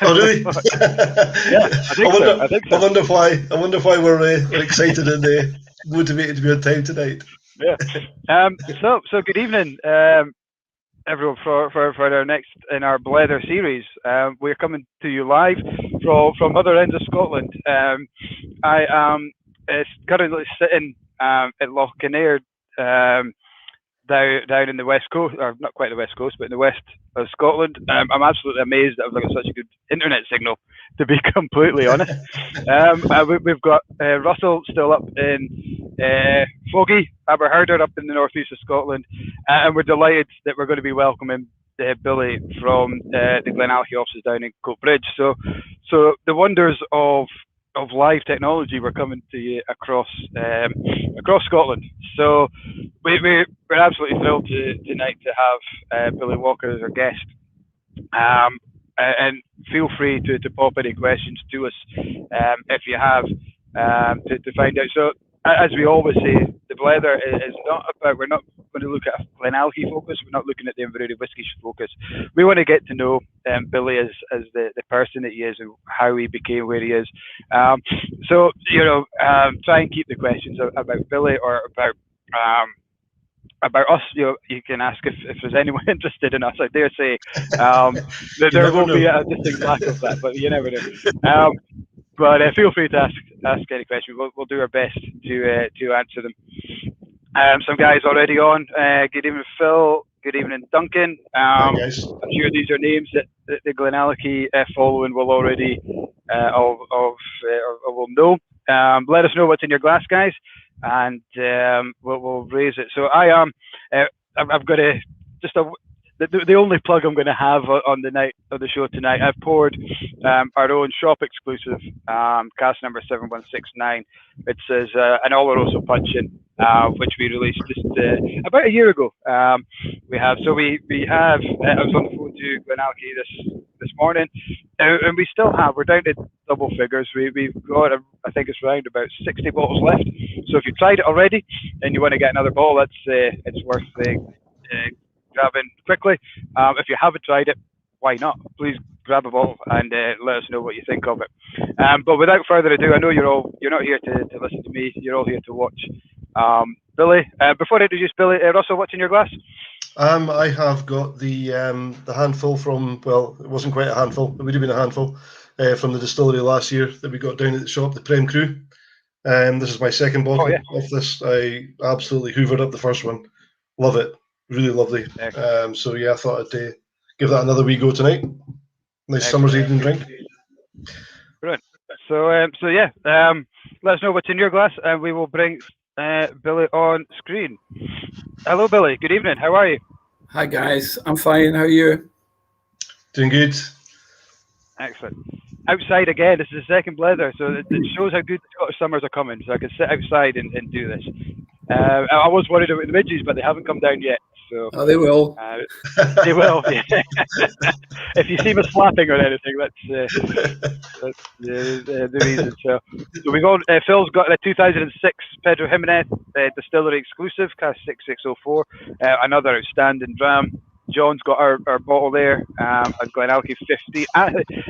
Oh, really? Yeah, I think so. I think so. I wonder why we're excited and motivated to be on time tonight. Yeah. So good evening, everyone, for our next in our Blether series. We're coming to you live from other ends of Scotland. I am currently sitting at Loch Kinnaird, down in the west coast, or not quite the west coast, but in the west of Scotland. I'm absolutely amazed that I've got such a good internet signal, to be completely honest. We've got Russell still up in Foggy, Aberherder, up in the northeast of Scotland, and we're delighted that we're going to be welcoming Billy from the Glenalchie offices down in Coatbridge. So the wonders of live technology were coming to you across Scotland. So we're absolutely thrilled tonight to have Billy Walker as our guest. And feel free to pop any questions to us if you have to find out. So as we always say, the Blether is not about, we're not going to look at a Glenalchie focus, we're not looking at the Inverurie whiskies focus. We want to get to know Billy as the person that he is and how he became where he is. So, try and keep the questions about Billy or about us. You can ask if there's anyone interested in us. I dare say there will be a distinct lack of that, but you never know. But feel free to ask any question. We'll do our best to answer them. Some guys already on. Good evening, Phil. Good evening, Duncan. Hi, guys. I'm sure these are names that the Glenalchie following will already will know. Let us know what's in your glass, guys, and we'll raise it. So I've got the only plug I'm going to have on the night of the show tonight. I've poured our own shop exclusive cask number 7169. It says an Oloroso puncheon, which we released just about a year ago. We have I was on the phone to Glenalchie this morning, and we still have. We're down to double figures. We've got I think it's around about 60 bottles left. So if you've tried it already and you want to get another bottle, it's worth grabbing quickly. If you haven't tried it, why not? Please grab a bottle and let us know what you think of it. But without further ado, I know you're not here to listen to me. You're all here to watch Billy. Before I introduce Billy, Russell, what's in your glass? I have got the handful from, well, it wasn't quite a handful, it would have been a handful from the distillery last year that we got down at the shop, the Prem Crew. This is my second bottle of this. I absolutely hoovered up the first one. Love it. Really lovely. So yeah, I thought I'd give that another wee go tonight. Nice summer's evening drink. Brilliant. So yeah, let us know what's in your glass, and we will bring Billy on screen. Hello, Billy. Good evening. How are you? Hi, guys. I'm fine. How are you? Doing good. Excellent. Outside again. This is the second Blether, so it shows how good the Scottish summers are coming. So I can sit outside and do this. I was worried about the midges, but they haven't come down yet. So they will. They will. Yeah. If you see me slapping or anything, that's the reason. So we got Phil's got a 2006 Pedro Jimenez distillery exclusive, cask 6604. Another outstanding dram. John's got our bottle there, a Glenalchie 15.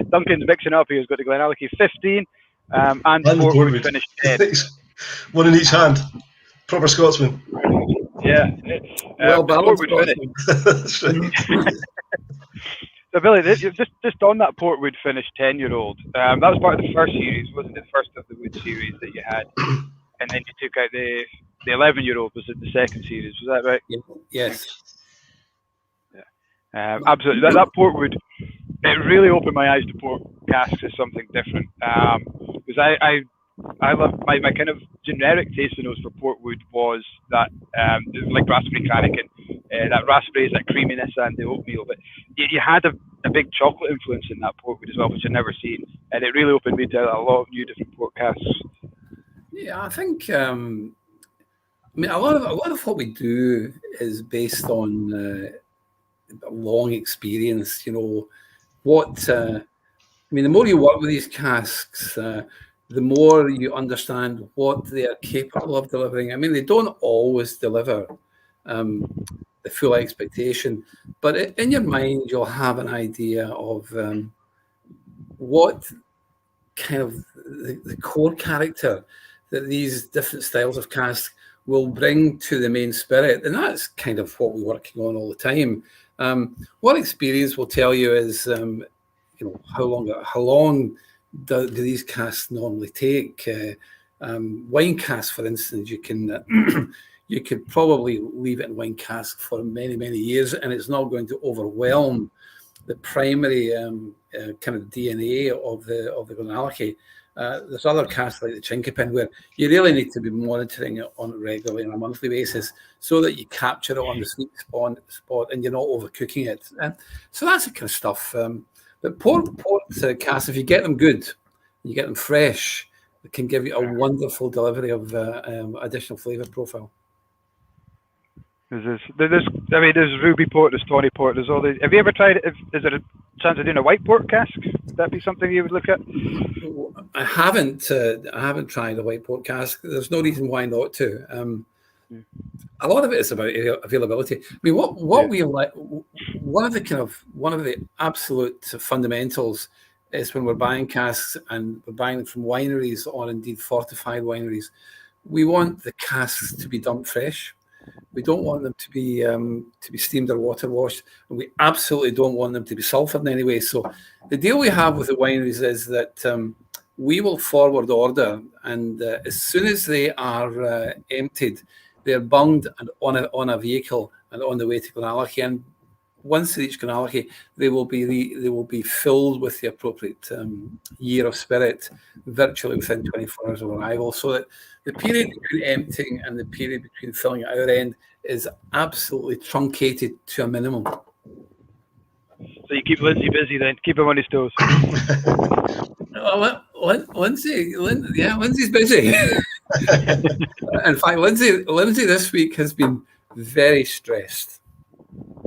Duncan's mixing up. He's got the Glenalchie 15 and Portwood finished 10. One in each hand. Proper Scotsman. Yeah. Well balanced. So Billy, just on that Portwood finished 10-year-old, that was part of the first series, wasn't it? The first of the wood series that you had, and then you took out the 11-year-old. Was it the second series? Was that right? Yes. Yeah. Absolutely. That Portwood, it really opened my eyes to port casks as something different. Because I love my kind of generic taste in those for Portwood was that like raspberry Cranachan, that raspberries, that creaminess, and the oatmeal. But you had a big chocolate influence in that Portwood as well, which I'd never seen, and it really opened me to a lot of new different port casks. Yeah, I think I mean a lot of what we do is based on long experience. What I mean, the more you work with these casks, the more you understand what they are capable of delivering. I mean, they don't always deliver the full expectation, but in your mind, you'll have an idea of what kind of the core character that these different styles of cask will bring to the main spirit, and that's kind of what we're working on all the time. What experience will tell you is, how long do these casks normally take? Wine casks, for instance, you can you could probably leave it in wine cask for many, many years, and it's not going to overwhelm the primary kind of DNA of the Glenallachie. There's other casks like the Chinkapin where you really need to be monitoring it on regularly on a monthly basis so that you capture it on the sweet spot and you're not overcooking it. So that's the kind of stuff. But port casks, if you get them good, you get them fresh, it can give you a wonderful delivery of additional flavour profile. There's Ruby Port, there's Tawny Port, there's all these. Have you ever tried? Is there a chance of doing a Whiteboard Cask? Would that be something you would look at? I haven't tried a Whiteboard Cask. There's no reason why not to. A lot of it is about availability. I mean, what we like. One of the absolute fundamentals is when we're buying casks and we're buying them from wineries or indeed fortified wineries, we want the casks to be dumped fresh. We don't want them to be steamed or water washed, and we absolutely don't want them to be sulfured in any way. So the deal we have with the wineries is that we will forward order, and as soon as they are emptied, they're bunged and on a vehicle and on the way to Glenallachie. And once they reach Glenallachie, they will be filled with the appropriate year of spirit virtually within 24 hours of arrival, so that the period between emptying and the period between filling at our end is absolutely truncated to a minimum. So you keep Lindsay busy then, keep him on his toes. Lindsay's busy. In fact, Lindsay this week has been very stressed.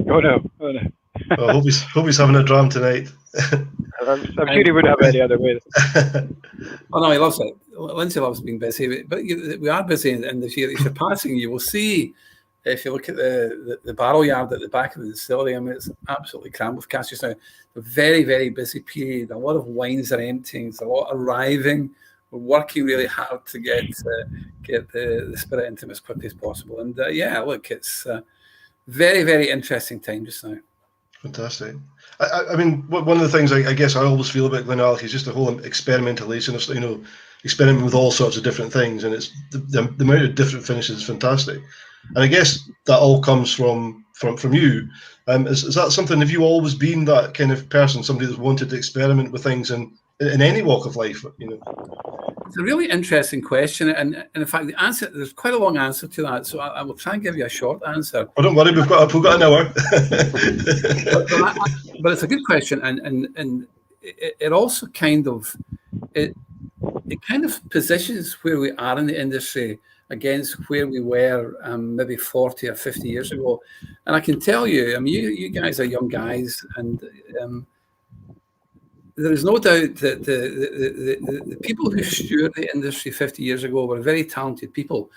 Oh no. I hope he's having a dram tonight. I'm sure he wouldn't have any other way. Oh no, he loves it. Lindsay loves being busy, but we are busy, and if you're passing, you will see, if you look at the barrel yard at the back of the distillery, I mean, it's absolutely crammed with casks just now. A very, very busy period. A lot of wines are emptying. There's a lot arriving. We're working really hard to get the spirit into them as quickly as possible. And it's a very, very interesting time just now. Fantastic. I mean, one of the things I guess I always feel about Glenallachie is just the whole experimentalism, experimenting with all sorts of different things, and it's the amount of different finishes is fantastic. And I guess that all comes from you. Is that something? Have you always been that kind of person, somebody that's wanted to experiment with things in any walk of life? It's a really interesting question, and in fact, the answer, there's quite a long answer to that. So I will try and give you a short answer. Oh, don't worry, we've got an hour. but it's a good question, and it also kind of positions where we are in the industry against where we were maybe 40 or 50 years ago. And I can tell you, I mean, you guys are young guys, and there is no doubt that the people who steered the industry 50 years ago were very talented people.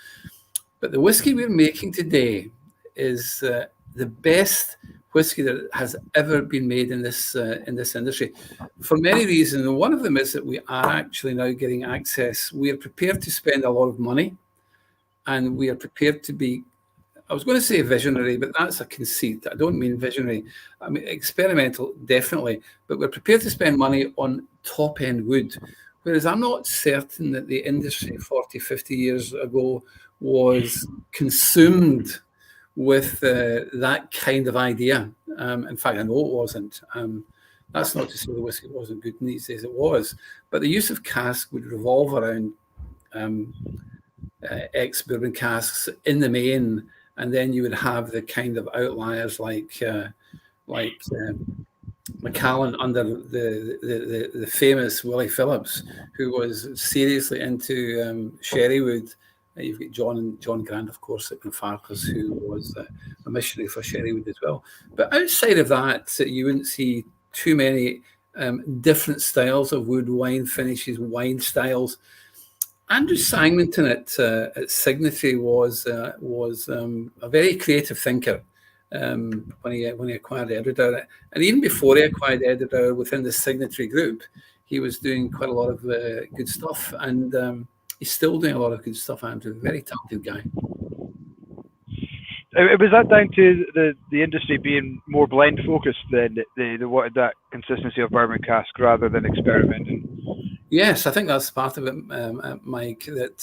But the whiskey we're making today is the best whiskey that has ever been made in this industry, for many reasons. And one of them is that we are actually now getting access. We are prepared to spend a lot of money, and we are prepared to be, I was going to say visionary, but that's a conceit. I don't mean visionary. I mean experimental, definitely. But we're prepared to spend money on top-end wood, whereas I'm not certain that the industry 40, 50 years ago was consumed with that kind of idea. In fact, I know it wasn't. That's not to say the whiskey wasn't good in these days, it was. But the use of cask would revolve around ex-bourbon casks in the main, and then you would have the kind of outliers like Macallan under the famous Willie Phillips, who was seriously into sherrywood. You've got John Grant, of course, at Glenfarclas, who was a missionary for sherrywood as well. But outside of that, you wouldn't see too many different styles of wood, wine finishes, wine styles. Andrew Sangmanton at Signatory was a very creative thinker when he acquired Edradour, and even before he acquired Edradour within the Signatory group, he was doing quite a lot of good stuff, and he's still doing a lot of good stuff. Andrew, very talented guy. Was that down to the industry being more blend focused than they wanted that consistency of bourbon cask rather than experimenting? Yes, I think that's part of it, Mike. That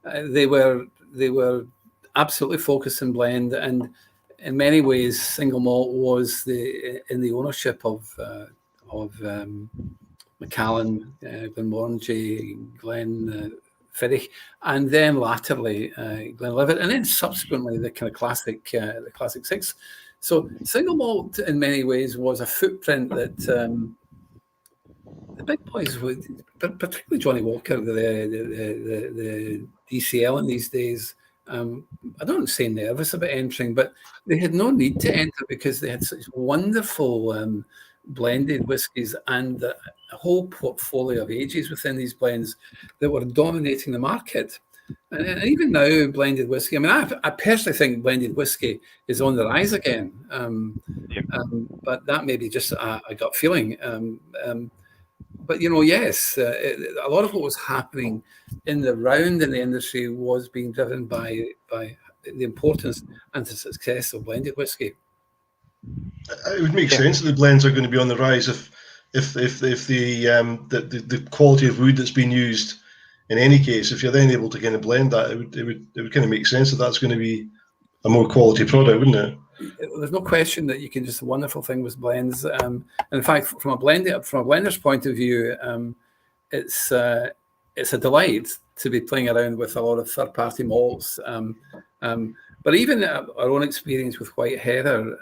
they were absolutely focused on blend, and in many ways, single malt was in the ownership of Macallan, Glenmorangie, Glenfiddich, and then latterly Glenlivet, and then subsequently the kind of the classic six. So single malt in many ways was a footprint that the big boys would, particularly Johnny Walker, the DCL in these days. I don't say nervous about entering, but they had no need to enter because they had such wonderful blended whiskies and a whole portfolio of ages within these blends that were dominating the market. And even now, blended whiskey, I mean, I personally think blended whiskey is on the rise again. But that may be just a gut feeling. But, yes, a lot of what was happening in the industry was being driven by the importance and the success of blended whiskey. It would make sense that the blends are going to be on the rise if the quality of wood that's been used in any case, if you're then able to kind of blend that, it would kind of make sense that that's going to be a more quality product, wouldn't it? There's no question that you can just, a wonderful thing with blends. In fact, from a blender's point of view, it's a delight to be playing around with a lot of third-party malts. But even our own experience with White Heather,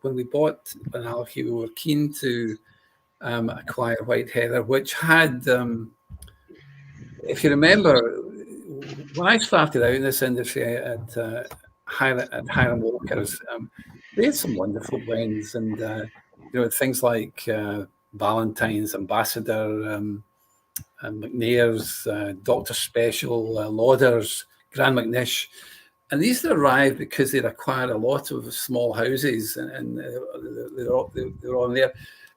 when we bought Glenallachie, we were keen to acquire White Heather, which had, if you remember, when I started out in this industry at Highland Walkers, they had some wonderful blends, and things like Valentine's, Ambassador, McNair's, Doctor Special, Lauders, Grand McNish. And these had arrived because they'd acquired a lot of small houses, and they were on there.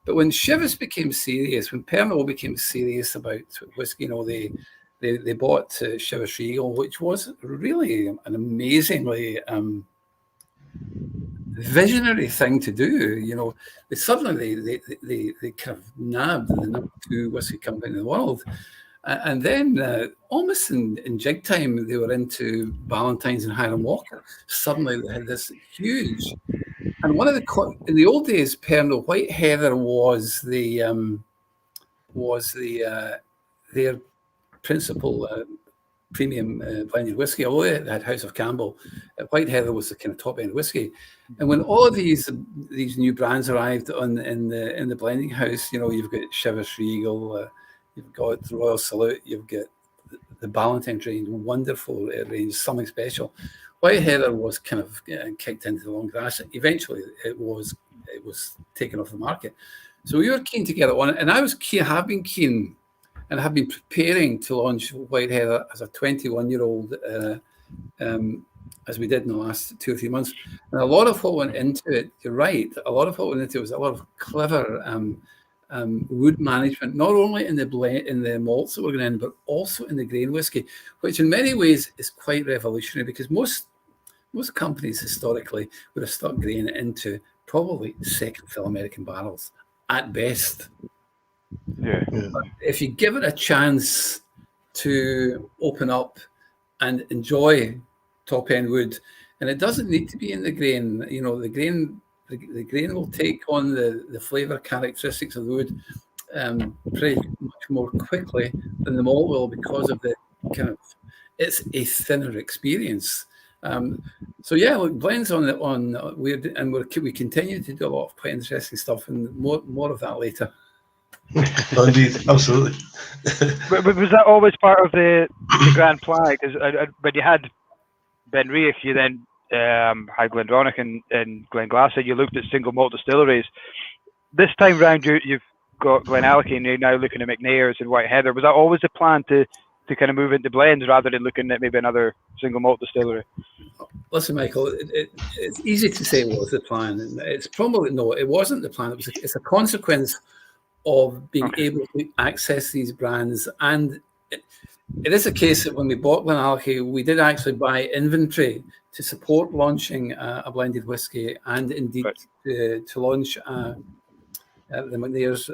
But when Chivas became serious, when Pernod became serious about whiskey, they bought Chivas Regal, which was really an amazingly visionary thing to do. They suddenly they kind of nabbed the number 2 whiskey company in the world. And then almost in jig time, they were into Valentine's and Highland Walker. Suddenly they had this huge, and in the old days, Pernod White Heather was their principal premium blended whiskey, although it had House of Campbell. White Heather was the kind of top end whiskey. And when all of these new brands arrived in the blending house, you've got Chivas Regal, you've got Royal Salute, you've got the Ballantyne range, wonderful range, something special. White Heather was kind of kicked into the long grass. Eventually, it was taken off the market. So we were keen to get it on, and I was keen, have been keen, and have been preparing to launch White Heather as a 21-year-old, as we did in the last 2 or 3 months. And a lot of what went into it, you're right, a lot of what went into it was a lot of clever wood management, not only in the malts that we're going in, but also in the grain whiskey, which in many ways is quite revolutionary, because most companies historically would have stuck grain into probably second fill American barrels at best. Yeah. But if you give it a chance to open up and enjoy top end wood, and it doesn't need to be in the grain, the grain will take on the flavour characteristics of the wood pretty much more quickly than the malt will, because of the kind of, it's a thinner experience. So yeah, look, blends we continue to do a lot of quite interesting stuff, and more of that later. Indeed, absolutely. But was that always part of the grand plan? Because when you had Inverurie, you then had Glendronachy and Glenglassaugh, you looked at single malt distilleries. This time round, you've got Glenallachie, and you're now looking at McNair's and White Heather. Was that always the plan to kind of move into blends rather than looking at maybe another single malt distillery? Listen, Michael, it's easy to say what was the plan. It's probably no, it wasn't the plan. It's a consequence of being able to access these brands. And it is a case that when we bought Glenalchie, we did actually buy inventory to support launching a blended whiskey, and indeed to launch the McNair's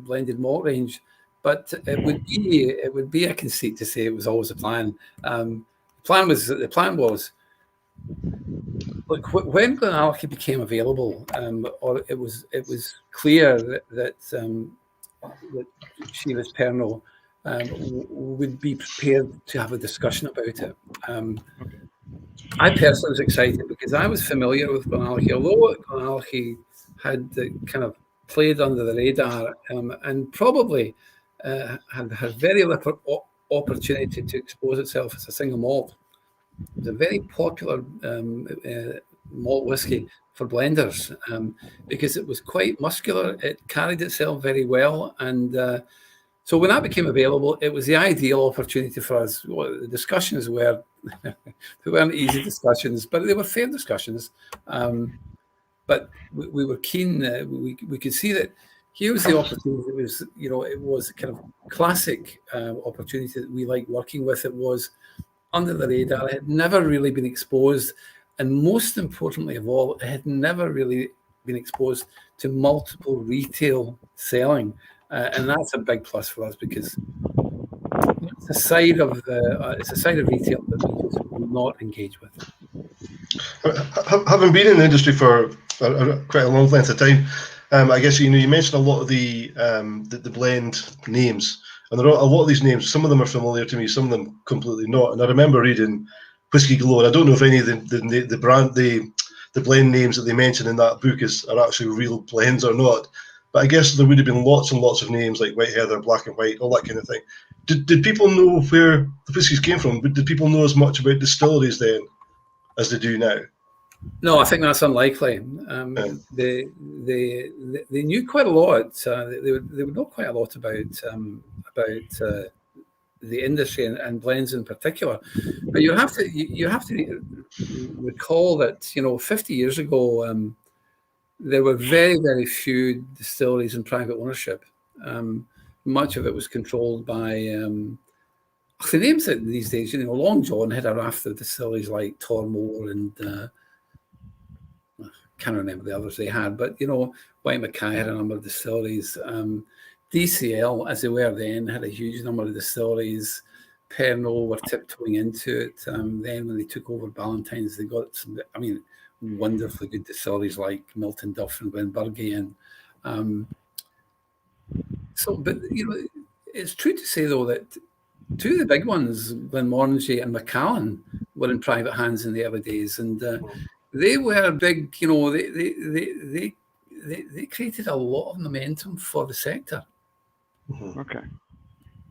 blended malt range. But it would be a conceit to say it was always a plan. The plan was look, when Glenalchie became available, or it was clear that Sheila's Pernod would be prepared to have a discussion about it. I personally was excited because I was familiar with Glenalchie, although Glenalchie had kind of played under the radar and probably had very little opportunity to expose itself as a single malt. It was a very popular malt whiskey for blenders because it was quite muscular. It carried itself very well, and so when that became available, it was the ideal opportunity for us. Well, the discussions were they weren't easy discussions, but they were fair discussions. But we were keen. We could see that here was the opportunity. It was, it was kind of classic opportunity that we liked working with. It was under the radar. It had never really been exposed, and most importantly of all, it had never really been exposed to multiple retail selling, and that's a big plus for us because it's a side of retail that we just will not engage with. Having been in the industry for quite a long length of time, I guess you mentioned a lot of the blend names, and there are a lot of these names. Some of them are familiar to me, some of them completely not. And I remember reading Whiskey Galore. I don't know if any of the blend names that they mention in that book are actually real blends or not. But I guess there would have been lots and lots of names like White Heather, Black and White, all that kind of thing. Did people know where the whiskies came from? Did people know as much about distilleries then as they do now? No, I think that's unlikely. They knew quite a lot. They would know quite a lot about the industry and blends in particular. But you have to recall that 50 years ago there were very, very few distilleries in private ownership. Much of it was controlled by the names that these days. Long John had a raft of distilleries like Tormore and can't remember the others they had, but White Mackay had a number of distilleries. DCL, as they were then, had a huge number of distilleries. Pernod were tiptoeing into it. Then when they took over Ballantyne's, they got some, wonderfully good distilleries like Milton Duff and Glenburgie. But it's true to say though that two of the big ones, Glenmorangie and Macallan, were in private hands in the early days, and they were big. They created a lot of momentum for the sector. Okay,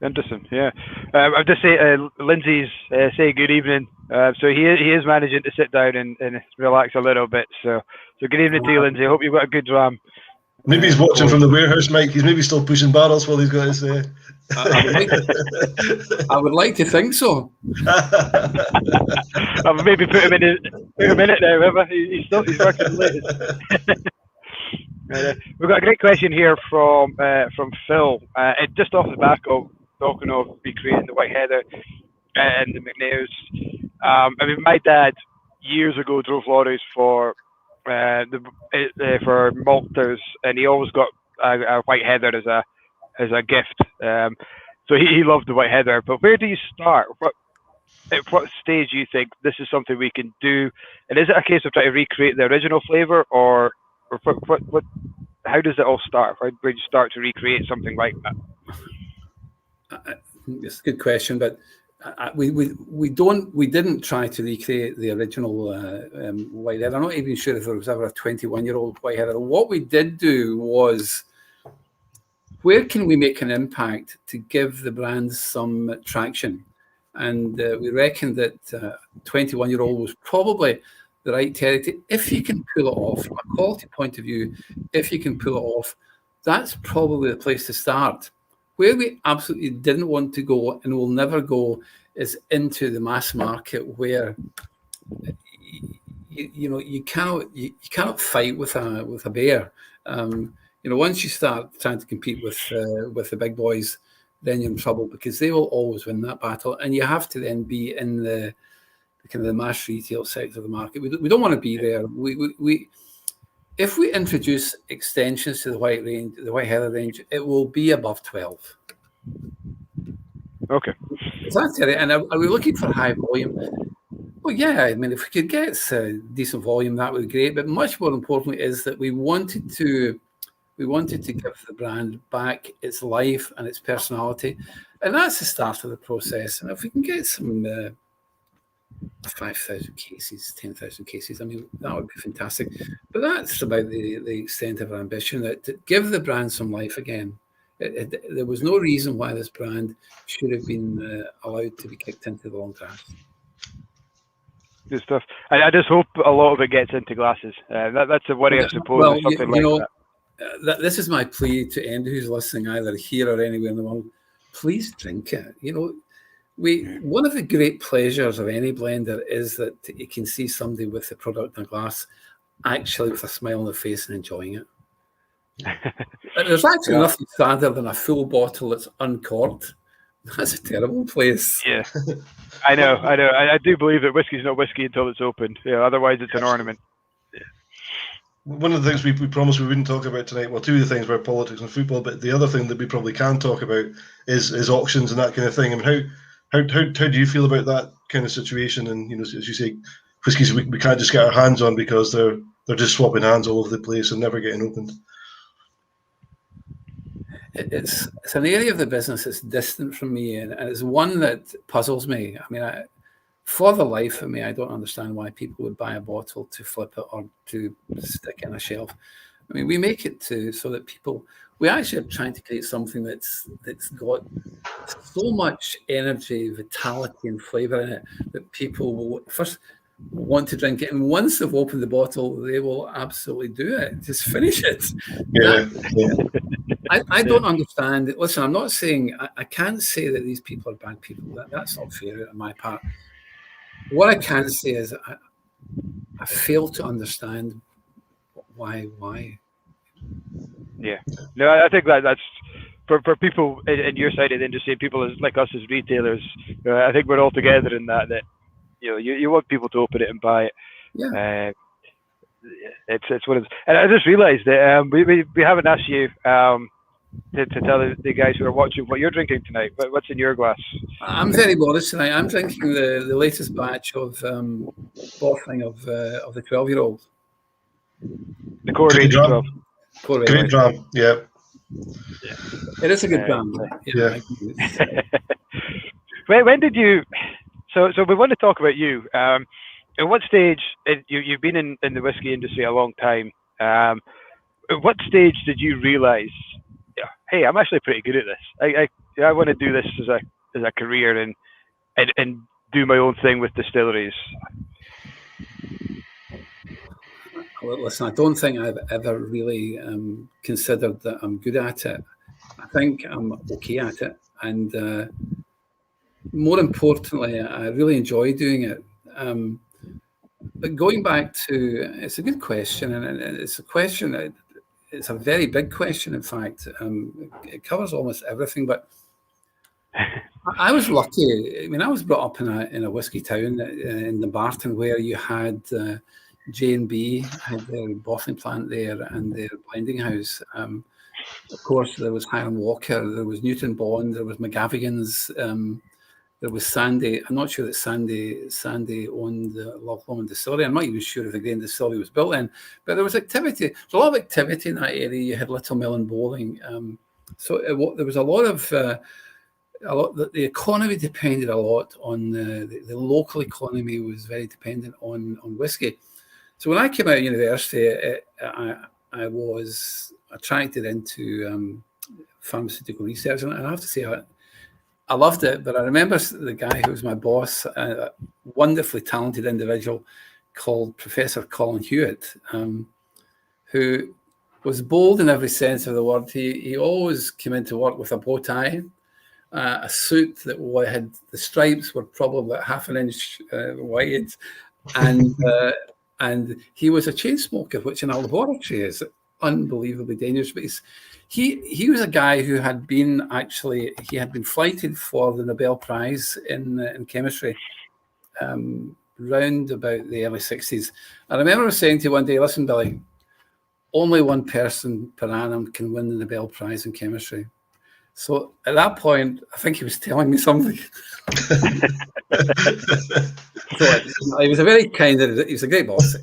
interesting. Yeah, I'll just say Lindsay's say good evening. So he is managing to sit down and relax a little bit. So good evening to you, Lindsay. I hope you've got a good dram. Maybe he's watching from the warehouse, Mike. He's maybe still pushing barrels while he's got his. I would like to think so. I'll maybe put him in it now. Remember, he's working late. We've got a great question here from Phil. Just off the back of talking of recreating the White Heather and the McNair's. My dad years ago drove lorries for malters, and he always got a White Heather as a gift. So he loved the White Heather. But where do you start? At what stage do you think this is something we can do? And is it a case of trying to recreate the original flavour, or what? How does it all start? Where do you start to recreate something like that? It's a good question, but we didn't try to recreate the original White Heather. I'm not even sure if there was ever a 21-year-old White Heather. What we did do was, where can we make an impact to give the brands some traction? And we reckoned that 21-year-old was probably the right territory. If you can pull it off from a quality point of view, if you can pull it off, that's probably the place to start. Where we absolutely didn't want to go and will never go is into the mass market, where you cannot fight with a bear. You know, once you start trying to compete with the big boys, then you're in trouble, because they will always win that battle, and you have to then be in the kind of the mass retail sector of the market. We don't want to be there. If we introduce extensions to the White Heather range, it will be above 12. Okay. That's it. And are we looking for high volume? Well, yeah. I mean, if we could get decent volume, that would be great. But much more importantly is that we wanted to give the brand back its life and its personality, and that's the start of the process. And if we can get some 5,000 cases, 10,000 cases, I mean, that would be fantastic. But that's about the extent of our ambition, that to give the brand some life again. There was no reason why this brand should have been allowed to be kicked into the long grass. Good stuff. I just hope a lot of it gets into glasses. That's a worry, I suppose. Well, something you like that. This is my plea to anyone who's listening, either here or anywhere in the world. Please drink it. You know, one of the great pleasures of any blender is that you can see somebody with the product in a glass, actually with a smile on their face and enjoying it. There's actually nothing sadder than a full bottle that's uncorked. That's a terrible place. Yeah, I know. I do believe that whiskey's not whiskey until it's opened. Yeah, otherwise it's an ornament. Yeah. One of the things we promised we wouldn't talk about tonight, well, two of the things were politics and football, but the other thing that we probably can talk about is auctions and that kind of thing. I mean, how do you feel about that kind of situation? And, you know, as you say, whiskies we can't just get our hands on because they're just swapping hands all over the place and never getting opened. It's an area of the business that's distant from me, and it's one that puzzles me. I mean, for the life of me, I don't understand why people would buy a bottle to flip it or to stick in a shelf. I mean, we make it so that we actually are trying to create something that's got so much energy, vitality, and flavour in it that people will first want to drink it, and once they've opened the bottle, they will absolutely do it. Just finish it. Yeah. I don't understand. Listen, I'm not saying I can't say that these people are bad people. That's not fair on my part. What I can say is I fail to understand why. Yeah. No, I think that's for people in your side of the industry, people like us as retailers. I think we're all together in that you know you want people to open it and buy it. Yeah. It's what it's. And I just realised that we haven't asked you to tell the guys who are watching what you're drinking tonight. What's in your glass? I'm very modest tonight. I'm drinking the latest batch of bottling of the 12-year-old. The Core Range 12. Great dram, yeah. It is a good dram. Yeah. When did you? So we want to talk about you. At what stage? You've been in the whiskey industry a long time. At what stage did you realise? Hey, I'm actually pretty good at this. I want to do this as a career and do my own thing with distilleries. Well, listen, I don't think I've ever really considered that I'm good at it. I think I'm okay at it, and more importantly, I really enjoy doing it. But going back to, it's a good question, and it's a question that it's a very big question. In fact, it covers almost everything. But I was lucky. I mean, I was brought up in a whiskey town in the Barton, where you had J&B had their bottling plant there and their blending house. Of course, there was Hiram Walker, there was Newton Bond, there was McGavigan's, there was Sandy. I'm not sure that Sandy owned the Loch Lomond distillery. I'm not even sure if the grain distillery was built in, but there was activity. There was a lot of activity in that area. You had Little Mill and Bowling. So there was a lot of the economy depended a lot on the local economy was very dependent on whiskey. So when I came out of university, I was attracted into pharmaceutical research, and I have to say I loved it. But I remember the guy who was my boss, a wonderfully talented individual called Professor Colin Hewitt, who was bold in every sense of the word. He always came into work with a bow tie, a suit that had the stripes were probably about half an inch wide, and he was a chain smoker, which in a laboratory is unbelievably dangerous. But he was a guy who had been flighted for the Nobel Prize in chemistry round about the early 60s. I remember saying to you one day, listen, Billy, only one person per annum can win the Nobel Prize in chemistry. So at that point, I think he was telling me something. So he was a very kind, he was a great boss.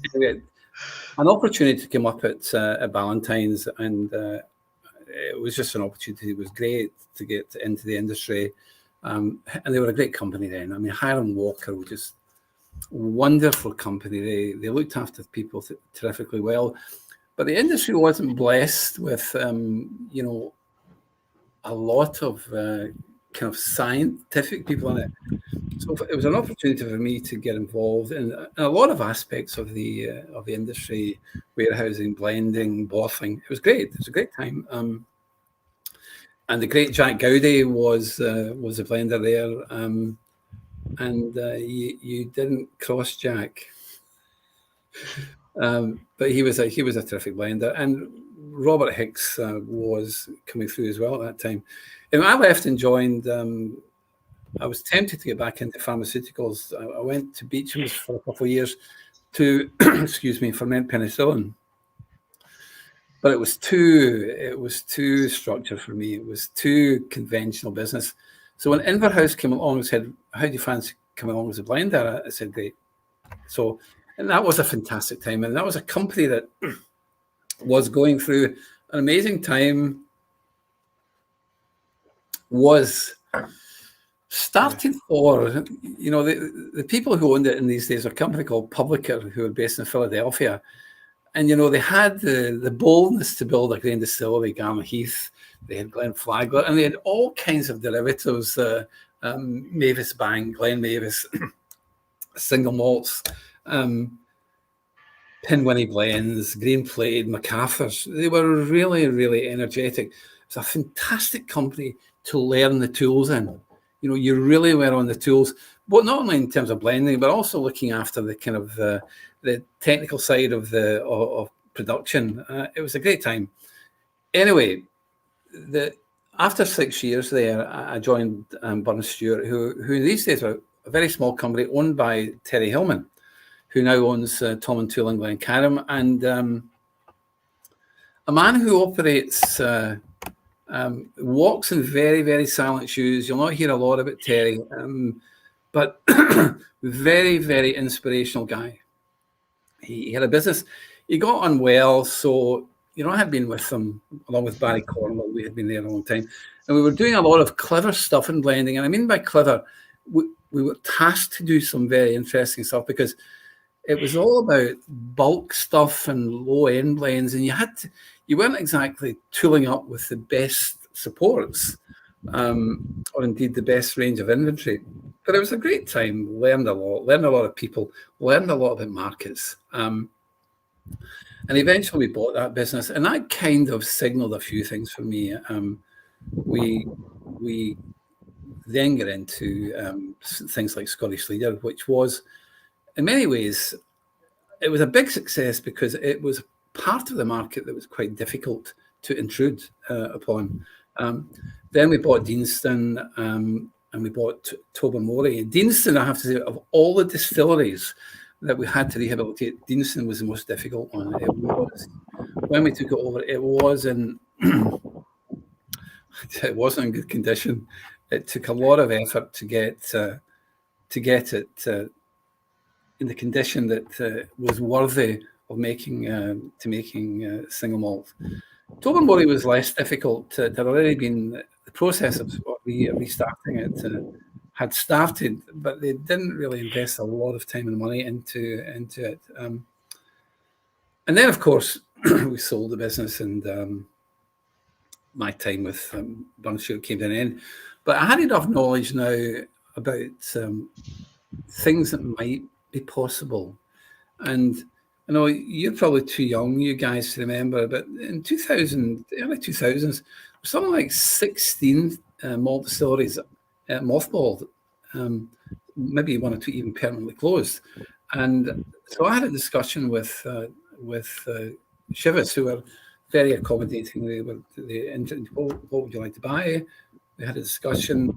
An opportunity to come up at Ballantyne's, and it was just an opportunity. It was great to get into the industry. And they were a great company then. I mean, Hiram Walker was just a wonderful company. They looked after people terrifically well. But the industry wasn't blessed with, a lot of kind of scientific people in it. So it was an opportunity for me to get involved in a lot of aspects of the industry, warehousing, blending, bottling. It was great. It was a great time. And the great Jack Gowdy was a blender there. And you didn't cross Jack. But he was a terrific blender, and Robert Hicks was coming through as well at that time. And I left and joined. I was tempted to get back into pharmaceuticals. I went to Beecham's for a couple of years to, ferment penicillin. But it was too structured for me. It was too conventional business. So when Inverurie came along and said, "How do you fancy coming along as a blender?" I said, "Great." So, and that was a fantastic time. And that was a company that was going through an amazing time, was starting for, the people who owned it in these days are a company called Publica, who are based in Philadelphia. And, they had the boldness to build a grain distillery, Garma Heath. They had Glenflagler, and they had all kinds of derivatives, Mavis Bank, Glen Mavis, single malts, Pinwinnie blends, Green Plated, MacArthur's. They were really, really energetic. It's a fantastic company to learn the tools in. You really were on the tools, but not only in terms of blending, but also looking after the kind of the technical side of production. It was a great time. Anyway, after 6 years there, I joined Burns Stewart, who these days are a very small company owned by Terry Hillman, who now owns Tom and Tool and Glencairn, and a man who operates, walks in very, very silent shoes. You'll not hear a lot about Terry, but very, very inspirational guy. He had a business. He got on well, so I had been with them along with Barry Cornwell. We had been there a long time, and we were doing a lot of clever stuff in blending. And I mean by clever, we were tasked to do some very interesting stuff, because it was all about bulk stuff and low end blends, and you weren't exactly tooling up with the best supports, or indeed the best range of inventory. But it was a great time. Learned a lot of people, learned a lot about markets. And eventually we bought that business, and that kind of signaled a few things for me. We then get into things like Scottish Leader, which was, in many ways, it was a big success because it was part of the market that was quite difficult to intrude upon. Then we bought Deanston, and we bought Tobermory. Deanston, I have to say, of all the distilleries that we had to rehabilitate, Deanston was the most difficult one. It was, when we took it over, it wasn't in good condition. It took a lot of effort to get it in the condition that was worthy of making single malt. Tobermory was less difficult. There'd already been the process of restarting it had started, but they didn't really invest a lot of time and money into it. And then, of course, we sold the business, and my time with Burns Stewart came to an end. But I had enough knowledge now about things that might be possible. And I know you're probably too young, you guys, to remember, but in early 2000s, something like 16 malt distilleries mothballed, maybe one or two even permanently closed. And so I had a discussion with Shivas, who were very accommodating. What would you like to buy? We had a discussion.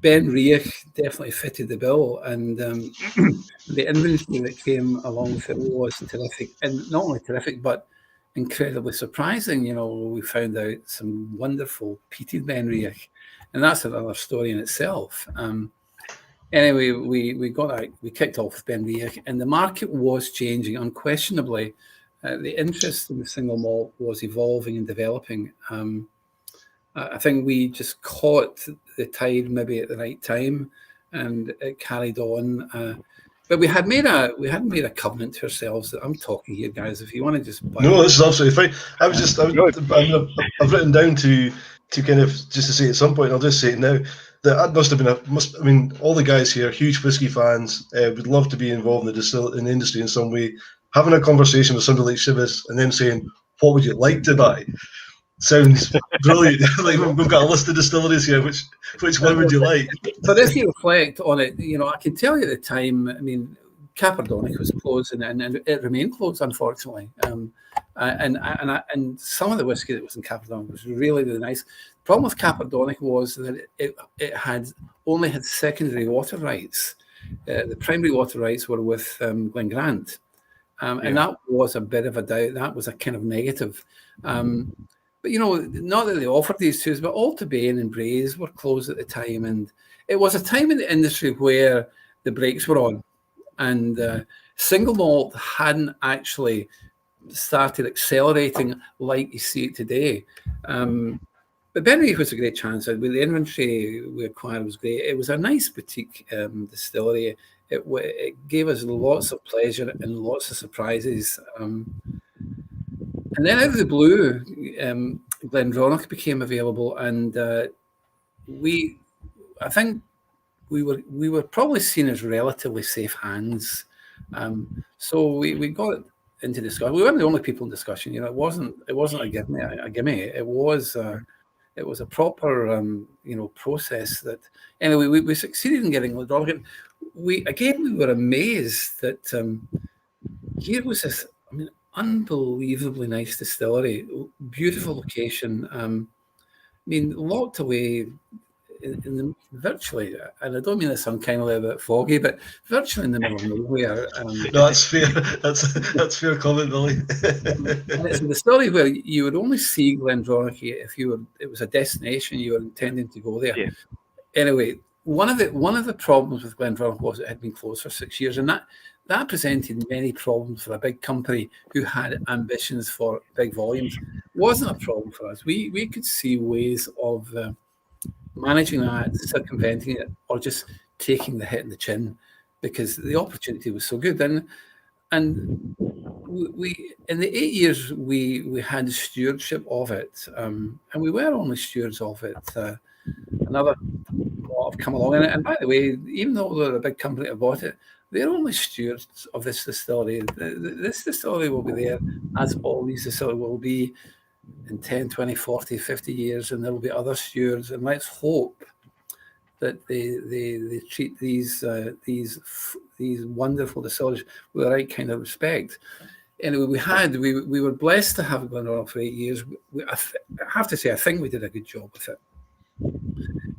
Ben Riach definitely fitted the bill, and the inventory that came along with it was terrific, and not only terrific, but incredibly surprising. We found out some wonderful peated Ben Riach, and that's another story in itself. Anyway, we kicked off with Ben Riach, and the market was changing unquestionably. The interest in the single malt was evolving and developing. I think we just caught the tide maybe at the right time, and it carried on. But we hadn't made a covenant to ourselves that I'm talking here, guys. If you want to just no, this is absolutely fine. I've written down to kind of just to say at some point. I'll just say it now. That must have been all the guys here, huge whiskey fans, would love to be involved in the industry in some way. Having a conversation with somebody like Shivas and then saying, "What would you like to buy?" Sounds brilliant. Like we've got a list of distilleries here. Which one would you like? But if you reflect on it, I can tell you at the time. I mean, Capardonic was closed, and it remained closed, unfortunately. And some of the whiskey that was in Capardonic was really, really nice. The problem with Capardonic was that it had only had secondary water rights. The primary water rights were with Glengrant, and that was a bit of a doubt. That was a kind of negative. But not that they offered these to us, but Altabane and Braes were closed at the time, and it was a time in the industry where the brakes were on, and single malt hadn't actually started accelerating like you see it today. But Ben Riach was a great chance. With the inventory we acquired was great. It was a nice boutique distillery. It gave us lots of pleasure and lots of surprises. And then out of the blue, Glendronachy became available, and I think we were probably seen as relatively safe hands. So we got into discussion. We weren't the only people in discussion. It wasn't a gimme. It was a proper process. That anyway, we succeeded in getting Glendronachy. We were amazed that here was this. I mean, unbelievably nice distillery, beautiful location. Locked away in the virtually, and I don't mean this unkindly a bit foggy, but virtually in the middle of nowhere. No, that's fair. That's fair comment, Billy. And it's a distillery where you would only see Glendronachy if it was a destination you were intending to go there. Yeah. Anyway, one of the problems with Glendronachy was it had been closed for 6 years, and that presented many problems for a big company who had ambitions for big volumes. It wasn't a problem for us. We could see ways of managing that, circumventing it, or just taking the hit in the chin because the opportunity was so good. And we in the 8 years we had stewardship of it, and we were only stewards of it. Another lot have come along, and by the way, even though they're a big company that bought it, they're only stewards of this distillery. This distillery will be there, as all these distilleries will be, in 10, 20, 40, 50 years, and there will be other stewards. And let's hope that they treat these wonderful distilleries with the right kind of respect. Anyway, we were blessed to have Glenronach for 8 years. I have to say, I think we did a good job with it.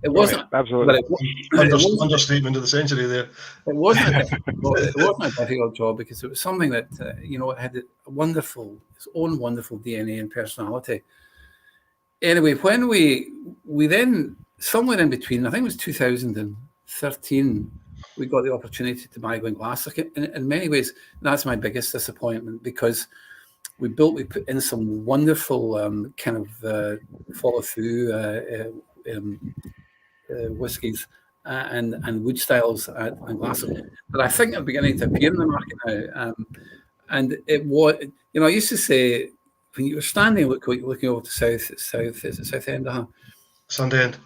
It wasn't absolutely understatement of the century there. It wasn't a difficult job because it was something that it had its own wonderful DNA and personality. Anyway, when we then somewhere in between, I think it was 2013, we got the opportunity to buy Glenachydron. In many ways, that's my biggest disappointment because we put in some wonderful kind of follow through. Whiskies and wood styles at Glenachydron that I think are beginning to appear in the market now. And it was, I used to say when you were standing looking over to south end, Sandend.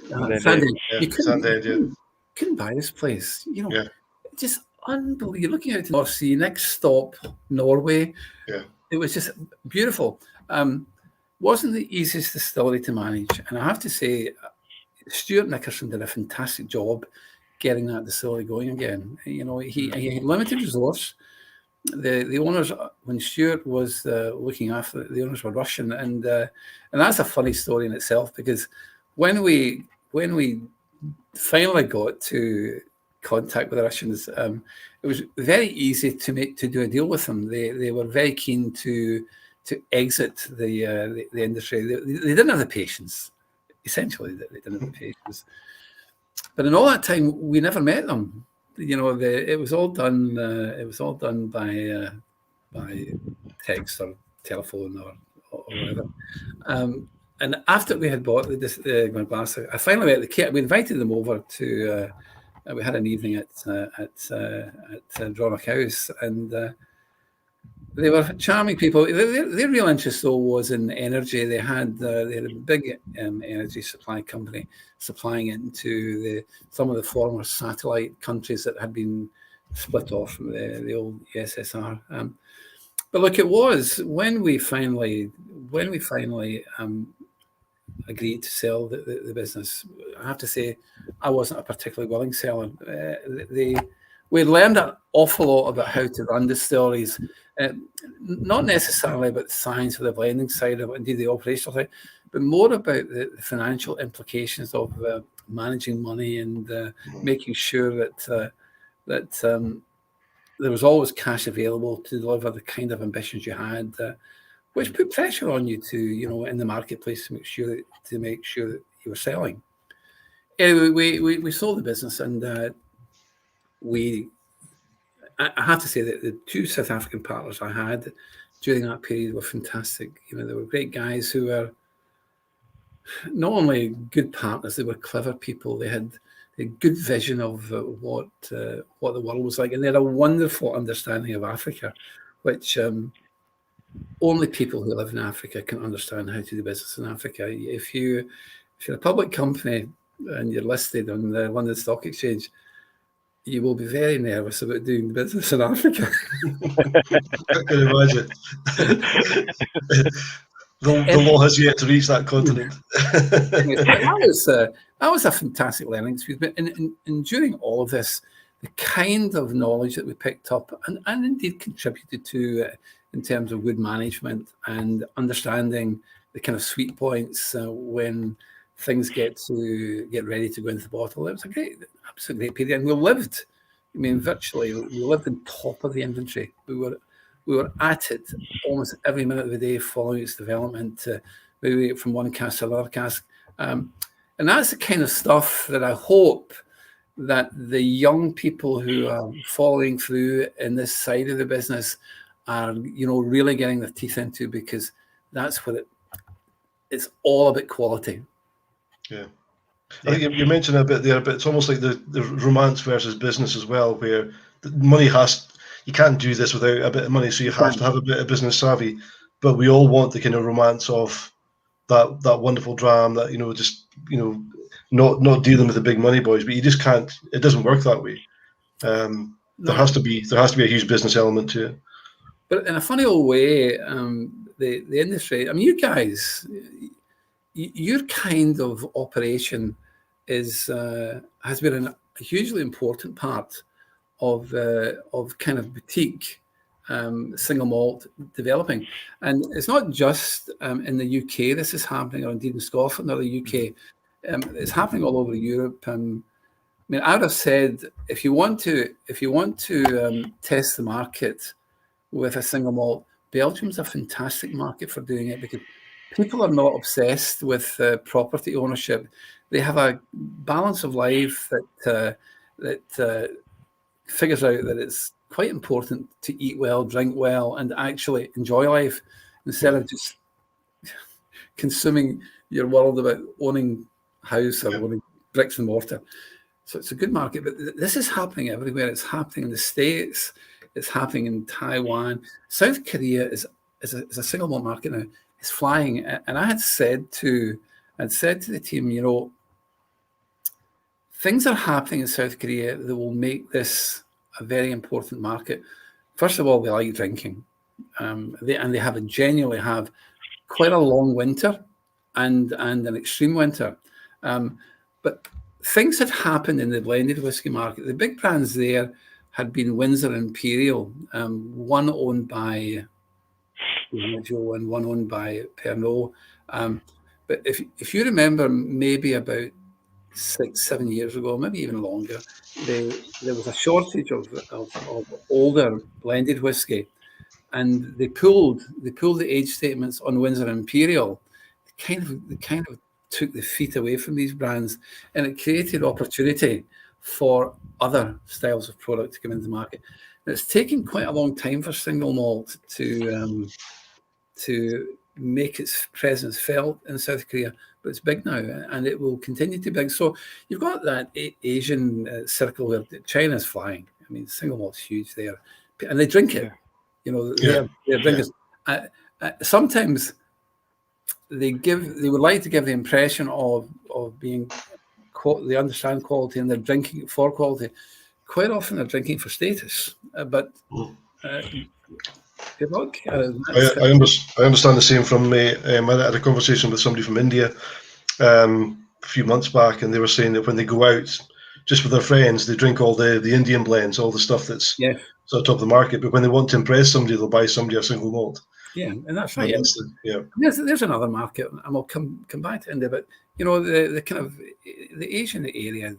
Sandend. Yeah, You couldn't buy this place. Just unbelievable. You're looking out to the North Sea. Next stop, Norway. Yeah, it was just beautiful. Wasn't the easiest distillery to manage, and I have to say, Stuart Nickerson did a fantastic job getting that distillery going again. He had limited resource, the owners, when Stuart was looking after it, the owners were Russian, and that's a funny story in itself, because when we finally got to contact with the Russians, it was very easy to do a deal with them. They were very keen to exit the industry. They didn't have the patience. Essentially, they didn't have the patience. But in all that time, we never met them. You know, it was all done. It was all done by text or telephone or whatever. And after we had bought the glass, I finally met the kid. We invited them over to. We had an evening at Glenachydron House, and they were charming people. Their real interest, though, was in energy. They had a big energy supply company supplying it into some of the former satellite countries that had been split off from the old USSR. But look, it was when we finally agreed to sell the business. I have to say, I wasn't a particularly willing seller. We learned an awful lot about how to run distilleries, not necessarily about the science of the blending side of it, indeed the operational side, but more about the financial implications of managing money and making sure that there was always cash available to deliver the kind of ambitions you had, which put pressure on you to, you know, in the marketplace to make sure that you were selling. Anyway, we sold the business, and I have to say that the two South African partners I had during that period were fantastic. You know, they were great guys who were not only good partners, they were clever people. They had a good vision of what the world was like, and they had a wonderful understanding of Africa, which only people who live in Africa can understand how to do business in Africa. If you're a public company and you're listed on the London Stock Exchange, you will be very nervous about doing business in Africa. I can imagine. The law has yet to reach that continent. That was a fantastic learning experience. And during all of this, the kind of knowledge that we picked up and indeed contributed to in terms of good management and understanding the kind of sweet points when things get ready to go into the bottle. It was a great period, and we lived. I mean, virtually, we lived on top of the inventory. We were at it almost every minute of the day, following its development, moving it from one cask to another cask, and that's the kind of stuff that I hope that the young people who are following through in this side of the business are, you know, really getting their teeth into, because that's what it's all about quality. Yeah. I think you mentioned a bit there, but it's almost like the romance versus business as well, where the money you can't do this without a bit of money, so you have to have a bit of business savvy. But we all want the kind of romance of that wonderful dram, that, you know, just, you know, not dealing with the big money boys. But you just can't. It doesn't work that way. There has to be a huge business element to it. But in a funny old way, the industry. I mean, you guys, your kind of operation has been a hugely important part of kind of boutique single malt developing, and it's not just in the UK. This is happening, or indeed in Scotland or the UK. It's happening all over Europe. I mean, I would have said, if you want to test the market with a single malt, Belgium's a fantastic market for doing it, because people are not obsessed with property ownership. They have a balance of life that figures out that it's quite important to eat well, drink well, and actually enjoy life, instead of just consuming your world about owning a house or owning bricks and mortar. So it's a good market, but this is happening everywhere. It's happening in the States. It's happening in Taiwan. South Korea is a single malt market now. It's flying. And I had said to the team, you know, things are happening in South Korea that will make this a very important market. First of all, they like drinking. They genuinely have quite a long winter and an extreme winter. But things had happened in the blended whiskey market. The big brands there had been Windsor Imperial, one owned by Joe and one owned by Pernod. But if you remember, maybe about 6-7 years ago, maybe even longer, there was a shortage of older blended whiskey, and they pulled the age statements on Windsor Imperial. They kind of took the feet away from these brands, and it created opportunity for other styles of product to come into the market. And it's taken quite a long time for single malt to make its presence felt in South Korea, but it's big now, and it will continue to be big. So you've got that Asian circle where China's flying. I mean, single malt's huge there, and they drink it. You know, they're drinkers. Sometimes they would like to give the impression of being, they understand quality and they're drinking for quality. Quite often they're drinking for status, but good luck. I understand the same from I had a conversation with somebody from India a few months back, and they were saying that when they go out just with their friends, they drink all the Indian blends, all the stuff that's sort of top of the market. But when they want to impress somebody, they'll buy somebody a single malt. Yeah, and that's right. Yeah. There's another market, and we'll come back to India, but you know, the kind of the Asian area,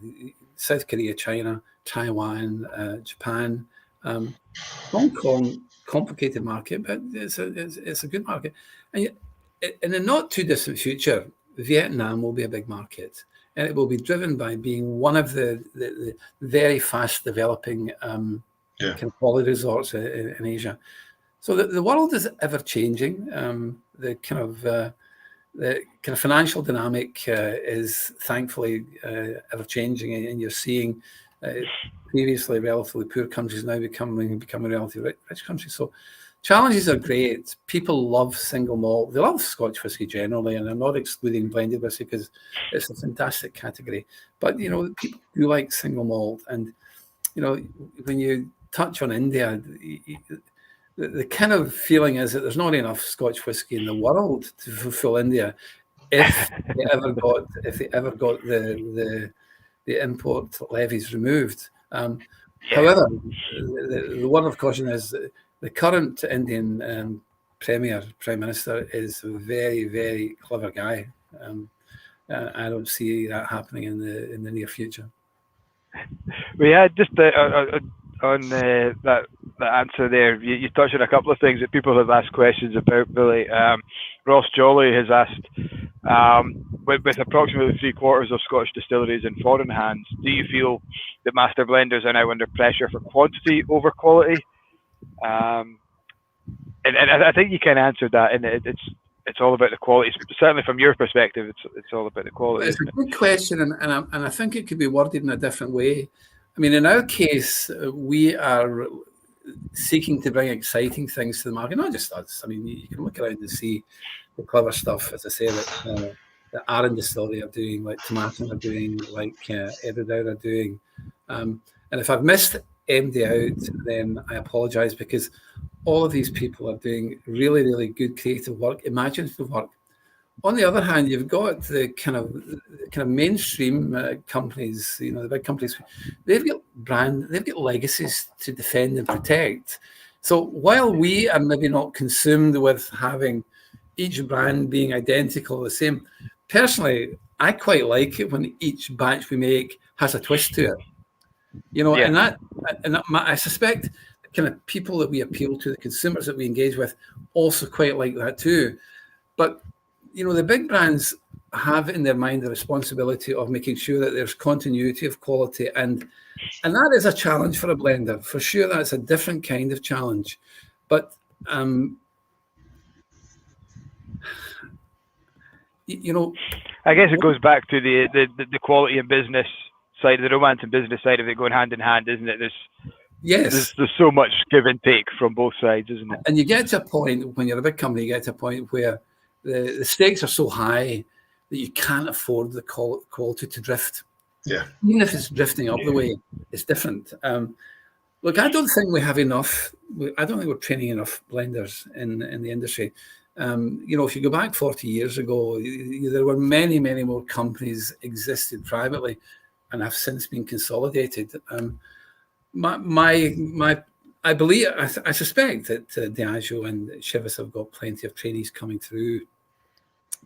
South Korea, China, Taiwan, Japan, Hong Kong, complicated market, but it's a good market. And in the not too distant future, Vietnam will be a big market, and it will be driven by being one of the very fast developing kind of holiday resorts in Asia. So the world is ever changing. The kind of financial dynamic is thankfully ever changing, and you're seeing previously relatively poor countries now becoming relatively rich countries. So challenges are great. People love single malt. They love Scotch whisky generally, and I'm not excluding blended whisky because it's a fantastic category. But you know, people do like single malt, and you know, when you touch on India, the kind of feeling is that there's not enough Scotch whisky in the world to fulfill India if they ever got the import levies removed. However, the word of caution is the current Indian Prime Minister is a very, very clever guy. I don't see that happening in the near future. We had just on that answer there, you touched on a couple of things that people have asked questions about, Billy. Ross Jolly has asked, with approximately 3/4 of Scottish distilleries in foreign hands, do you feel that master blenders are now under pressure for quantity over quality? And I think you kind of answered that, and it's all about the quality. Certainly from your perspective, it's all about the quality. It's a good question, and I think it could be worded in a different way. I mean, in our case, we are seeking to bring exciting things to the market, not just us. I mean, you can look around and see the clever stuff, as I say, that Arran Distillery are doing, like Tomatin are doing, like Everdown are doing. And if I've missed MD out, then I apologise, because all of these people are doing really, really good creative work, imaginative work. On the other hand, you've got the kind of mainstream companies, you know, the big companies. They've got legacies to defend and protect. So while we are maybe not consumed with having each brand being identical, the same, personally, I quite like it when each batch we make has a twist to it. You know, and I suspect the kind of people that we appeal to, the consumers that we engage with, also quite like that too. But you know, the big brands have in their mind the responsibility of making sure that there's continuity of quality, and that is a challenge for a blender. For sure, that's a different kind of challenge. But you know, I guess it goes back to the quality and business side, the romance and business side of it going hand in hand, isn't it? There's so much give and take from both sides, isn't it? And you get to a point when you're a big company, you get to a point where the stakes are so high that you can't afford the quality to drift. Yeah. Even if it's drifting up the way, it's different. Look, I don't think we have enough. I don't think we're training enough blenders in the industry. You know, if you go back 40 years ago, there were many, many more companies existed privately and have since been consolidated. I believe, I suspect that Diageo and Chivas have got plenty of trainees coming through,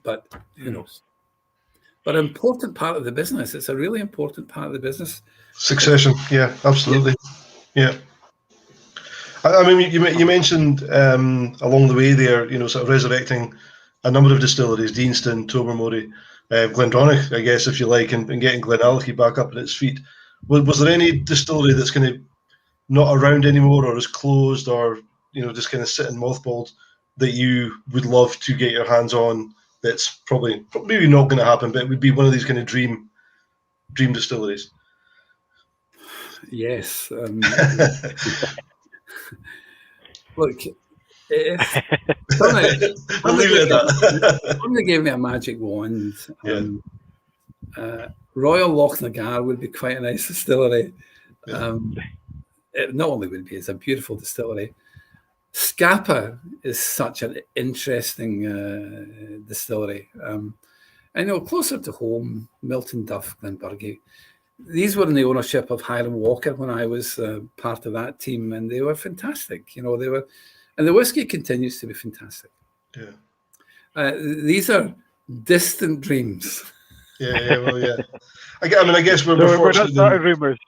but who knows? But an important part of the business. It's a really important part of the business. Succession, yeah, absolutely, yeah. I mean, you mentioned along the way there, sort of resurrecting a number of distilleries, Deanston, Tobermory, Glendronachy, I guess, if you like, and getting Glenallachie back up on its feet. Was there any distillery that's kind of not around anymore, or is closed, or just kind of sitting mothballed that you would love to get your hands on? That's probably not going to happen, but it would be one of these kind of dream distilleries. Yes. Look, if somebody gave me a magic wand, Royal Lochnagar would be quite a nice distillery. Yeah. It not only would be, it's a beautiful distillery. Scapa is such an interesting distillery. And closer to home, Milton Duff, Glenburgie. These were in the ownership of Highland Walker when I was part of that team, and they were fantastic. They were, and the whiskey continues to be fantastic. Yeah. These are distant dreams. Yeah. I guess we're we're fortunate. Not starting rumours.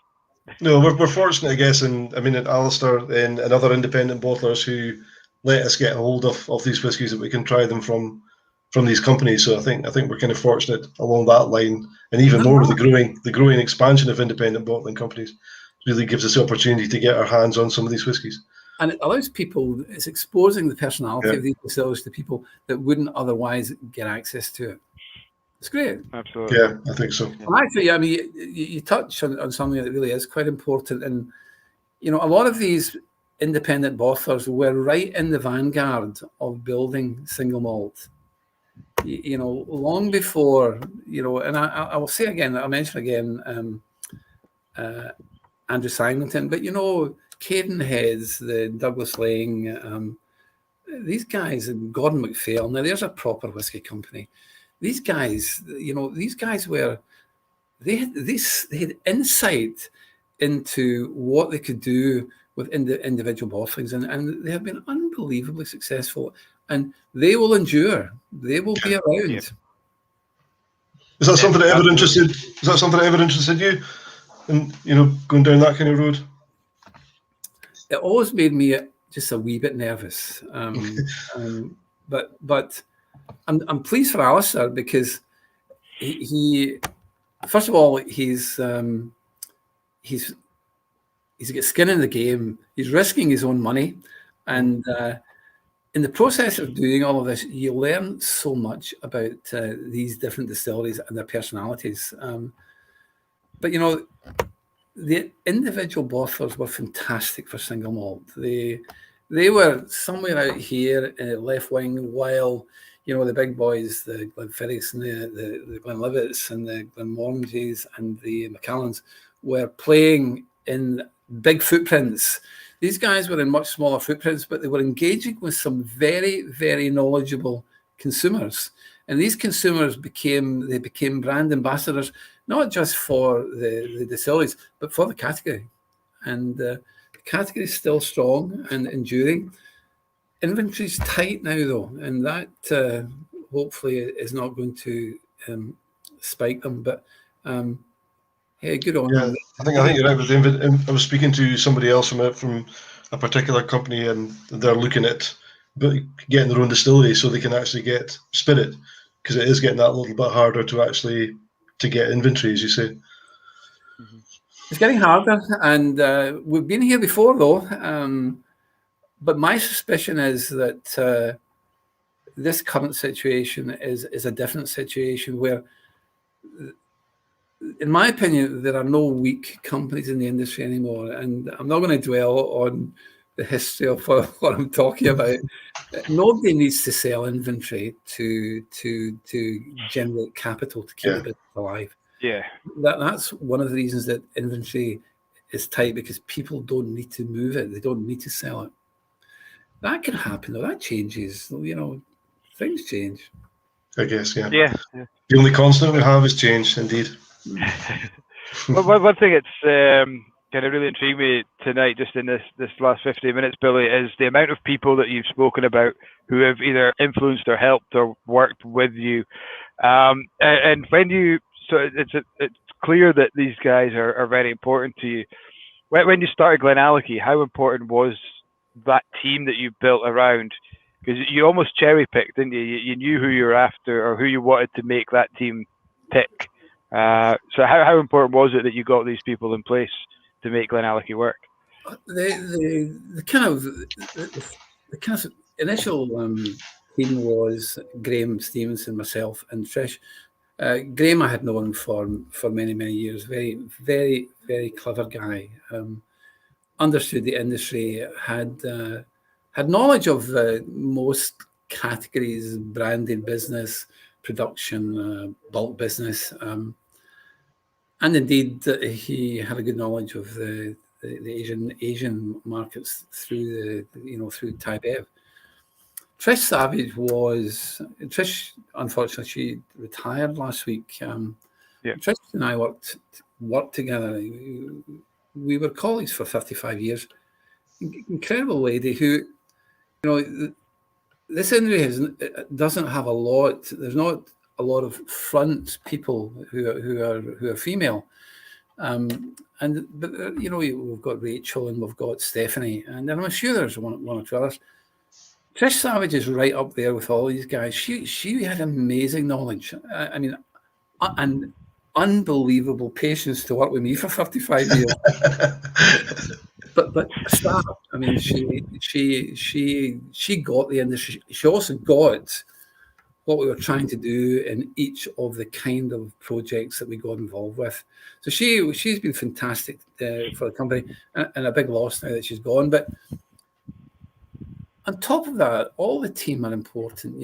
No, we're fortunate, I guess, and Alistair and other independent bottlers who let us get a hold of these whiskies that we can try them from these companies. So I think we're kind of fortunate along that line, and even more with the growing expansion of independent bottling companies really gives us the opportunity to get our hands on some of these whiskies. And it allows people, it's exposing the personality of these distillers to people that wouldn't otherwise get access to it. It's great. Absolutely. Yeah, I think so. And actually, I mean, you touch on something that really is quite important. And, a lot of these independent bottlers were right in the vanguard of building single malt. Long before, and I will say again, I'll mention again Andrew Simonton, but, Cadenheads, the Douglas Lang, these guys, and Gordon MacPhail, now there's a proper whiskey company. These guys, were, they had insight into what they could do with individual bottlings, and they have been unbelievably successful, and they will endure. They will be around. Yeah. Is that something that ever interested? Is that something that ever interested you? And going down that kind of road? It always made me just a wee bit nervous, but I'm pleased for Alistair because he first of all he's got skin in the game. He's risking his own money, and in the process of doing all of this, you learn so much about these different distilleries and their personalities. But the individual bottlers were fantastic for single malt. They were somewhere out here in the left wing, while the big boys, the Glenfiddichs and the Glenlivets and the Glenmorangies and the Macallans were playing in big footprints. These guys were in much smaller footprints, but they were engaging with some very, very knowledgeable consumers. And these consumers became brand ambassadors, not just for the distilleries, but for the category. And the category is still strong and enduring. Inventory's tight now, though, and that hopefully is not going to spike them. But hey, good on them. I think you're right with the I was speaking to somebody else from a particular company, and they're looking at getting their own distillery so they can actually get spirit, because it is getting that little bit harder to get inventory, as you say. It's getting harder, and we've been here before, though. But my suspicion is that this current situation is a different situation where, in my opinion, there are no weak companies in the industry anymore. And I'm not going to dwell on the history of what I'm talking about. Nobody needs to sell inventory to generate capital to keep the business alive. Yeah, that's one of the reasons that inventory is tight, because people don't need to move it. They don't need to sell it. That can happen, though. That changes. Things change. I guess, yeah. The only constant we have is change, indeed. Well, one thing it's kind of really intrigued me tonight, just in this last 15 minutes, Billy, is the amount of people that you've spoken about who have either influenced or helped or worked with you. And when you, so it's clear that these guys are very important to you. When you started Glenallachie, how important was that team that you built around? Because you almost cherry picked, didn't you? You knew who you were after or who you wanted to make that team tick. So how important was it that you got these people in place to make Glenallachie work? The kind of initial team was Graham Stevenson, myself, and Trish. Graham I had known for many, many years. Very, very, very clever guy. Understood the industry, had knowledge of most categories: branded business, production, bulk business, and indeed he had a good knowledge of the Asian markets through through Thai Bev. Trish Savage unfortunately, she retired last week. Trish and I worked together. We were colleagues for 55 years. Incredible lady who, this industry doesn't have a lot. There's not a lot of front people who are female. But we've got Rachel and we've got Stephanie, and I'm sure there's one or two others. Trish Savage is right up there with all these guys. She had amazing knowledge. I mean, and unbelievable patience to work with me for 55 years. but staff. I mean, she got the industry. She also got what we were trying to do in each of the kind of projects that we got involved with. So she's been fantastic for the company, and a big loss now that she's gone. But on top of that, all the team are important.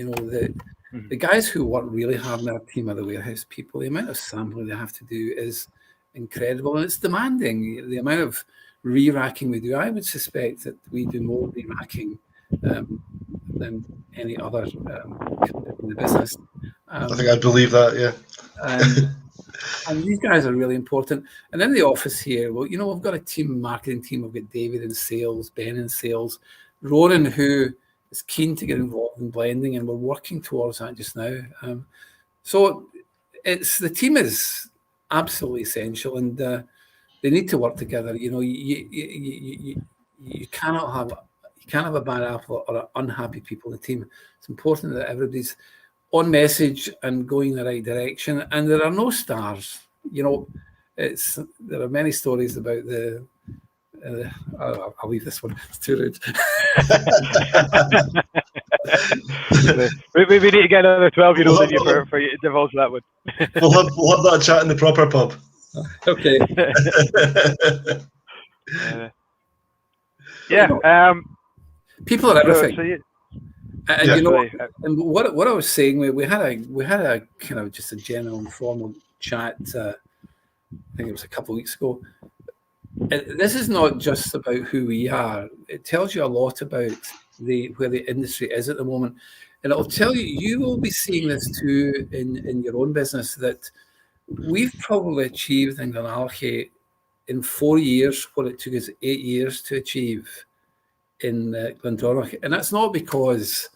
The guys who work really hard in our team are the warehouse people. The amount of sampling they have to do is incredible, and it's demanding. The amount of re-racking we do, I would suspect that we do more re-racking than any other in the business. I think I'd believe that, yeah. And these guys are really important. And in the office here, well, we've got a marketing team. We've got David in sales, Ben in sales, Ronan, who is keen to get involved in blending, and we're working towards that just now. So the team is absolutely essential, and they need to work together. You cannot have a bad apple or unhappy people in the team. It's important that everybody's on message and going in the right direction. And there are no stars. There are many stories about the. I'll leave this one. It's too rude. we need to get another 12-year-old in you for you to divulge that one. We'll have that chat in the proper pub. Okay. People are everything. And what I was saying, we had a kind of just a general informal chat. I think it was a couple of weeks ago. This is not just about who we are. It tells you a lot about where the industry is at the moment, and it'll tell you will be seeing this too in your own business, that we've probably achieved in Glenallachie in 4 years what it took us 8 years to achieve in Glendronachy. And that's not because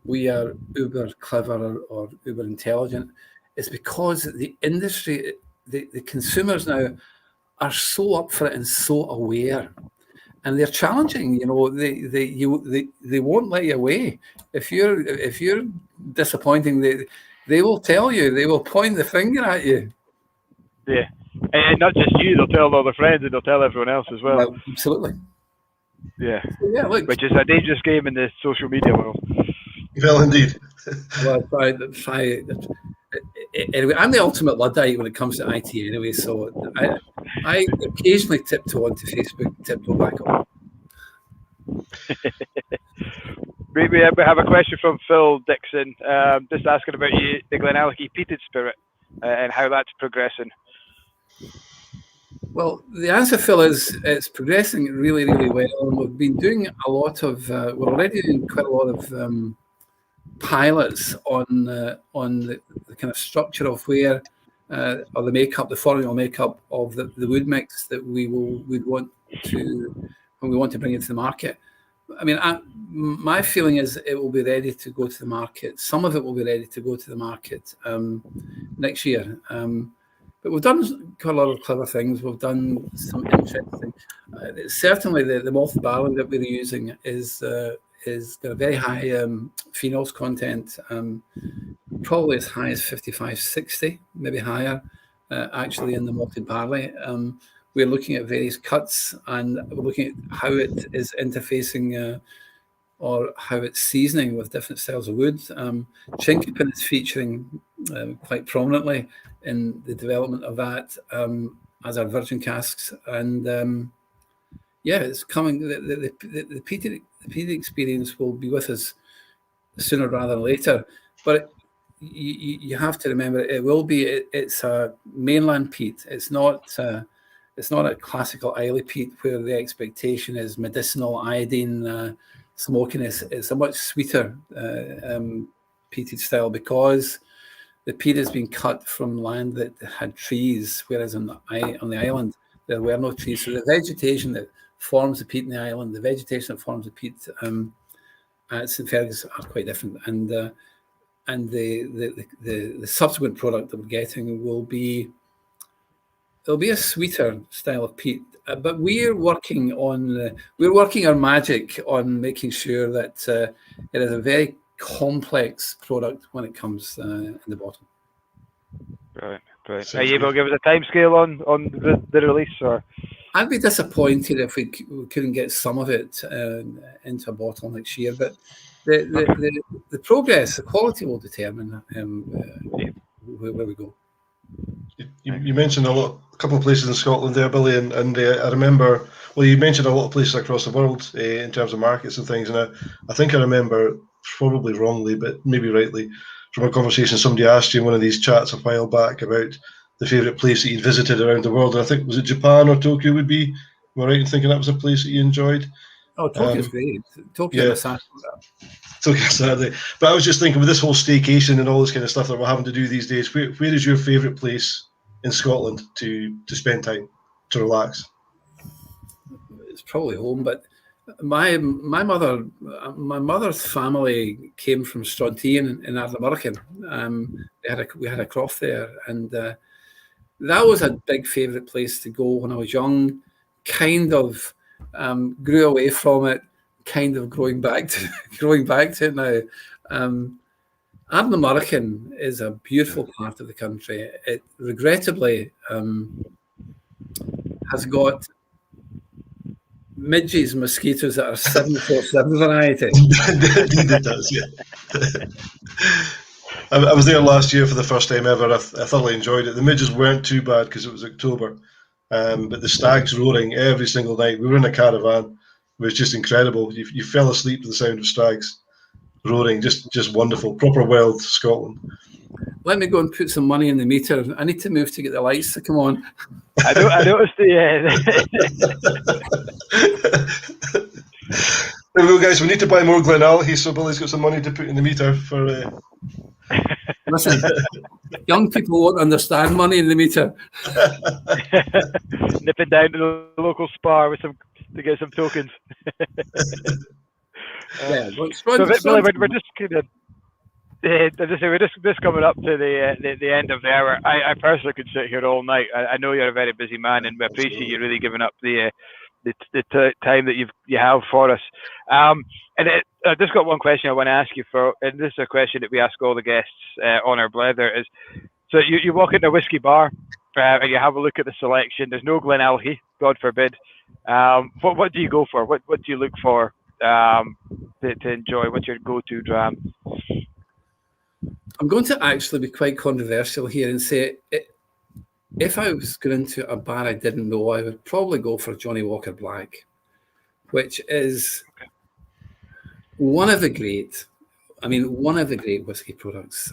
we are uber clever or uber intelligent. It's because the industry, the consumers now are so up for it and so aware, and they're challenging. They won't let you away. If you're disappointing, they will tell you. They will point the finger at you. Yeah, and not just you. They'll tell all their friends, and they'll tell everyone else as well. Absolutely. Yeah. Yeah. Look, which is a dangerous game in the social media world. Well, indeed. Well, anyway, I'm the ultimate Luddite when it comes to IT anyway, so I occasionally tiptoe onto Facebook, tiptoe back on. We have a question from Phil Dixon, just asking about the Glenallachie peated spirit and how that's progressing. Well, the answer, Phil, is it's progressing really, really well, and we've been doing a lot of. We're already doing quite a lot of pilots on the kind of structure of where or the makeup, the formula makeup of the wood mix that we'd want to when we want to bring it to the market. I mean, my feeling is it will be ready to go to the market. Some of it will be ready to go to the market next year. But we've done quite a lot of clever things. We've done some interesting. Certainly, the malted barley that we're using is got a very high phenols content, probably as high as 55, 60, maybe higher, actually, in the malted barley. We're looking at various cuts, and we're looking at how it is interfacing or how it's seasoning with different styles of wood. Chinkapin is featuring quite prominently in the development of that as our virgin casks. And yeah, it's coming. The peated experience will be with us sooner rather than later. But you have to remember, it's a mainland peat. It's not a classical Islay peat where the expectation is medicinal iodine smokiness. It's a much sweeter peated style because the peat has been cut from land that had trees, whereas on the island there were no trees. So the vegetation that forms the peat in the island, the vegetation that forms the peat at St Fergus are quite different, and the subsequent product that we're getting will be. It'll be a sweeter style of peat, but we're working our magic on making sure that it is a very complex product when it comes in the bottle. Right. Are you able to give us a time scale on the release, or? I'd be disappointed if we couldn't get some of it into a bottle next year, but the progress, the quality will determine where we go. You mentioned a couple of places in Scotland there, Billy, and I remember, well, you mentioned a lot of places across the world in terms of markets and things, and I think I remember, probably wrongly, but maybe rightly, from a conversation somebody asked you in one of these chats a while back about the favourite place that you'd visited around the world, and I think, was it Japan or Tokyo would be? Am I right in thinking that was a place that you enjoyed? Oh, Tokyo's great. Tokyo, yeah. Tokyo Saturday. But I was just thinking, with this whole staycation and all this kind of stuff that we're having to do these days, where is your favourite place in Scotland to spend time, to relax? It's probably home, but my mother's family came from Strontian in Ardnamurchan. We had a croft there, and that was a big favourite place to go when I was young. Kind of grew away from it, kind of growing back to it now. Ardnamurchan is a beautiful part of the country. It regrettably has got midges and mosquitoes that are 747 variety. Indeed it does, yeah. I was there last year for the first time ever. I thoroughly enjoyed it. The midges weren't too bad because it was October, but the stags roaring every single night. We were in a caravan. It was just incredible. You fell asleep to the sound of stags roaring. Just wonderful. Proper wild Scotland. Let me go and put some money in the meter. I need to move to get the lights to come on. I noticed There we go, guys. We need to buy more Glenalchy, so Billy's got some money to put in the meter for. Listen, young people won't understand money in the meter. Nipping down to the local Spar to get some tokens. Yeah, we're just kind of. We're just coming up to the end of the hour. I personally could sit here all night. I know you're a very busy man, and we appreciate you really giving up the time that you have for us. I just got one question I want to ask you for, and this is a question that we ask all the guests on our Blether. Is so you walk into a whiskey bar and you have a look at the selection. There's no Glenalchy, God forbid. What do you go for? What do you look for to enjoy? What's your go-to dram? I'm going to actually be quite controversial here and say, if I was going into a bar I didn't know, I would probably go for Johnnie Walker Black, which is one of the great whiskey products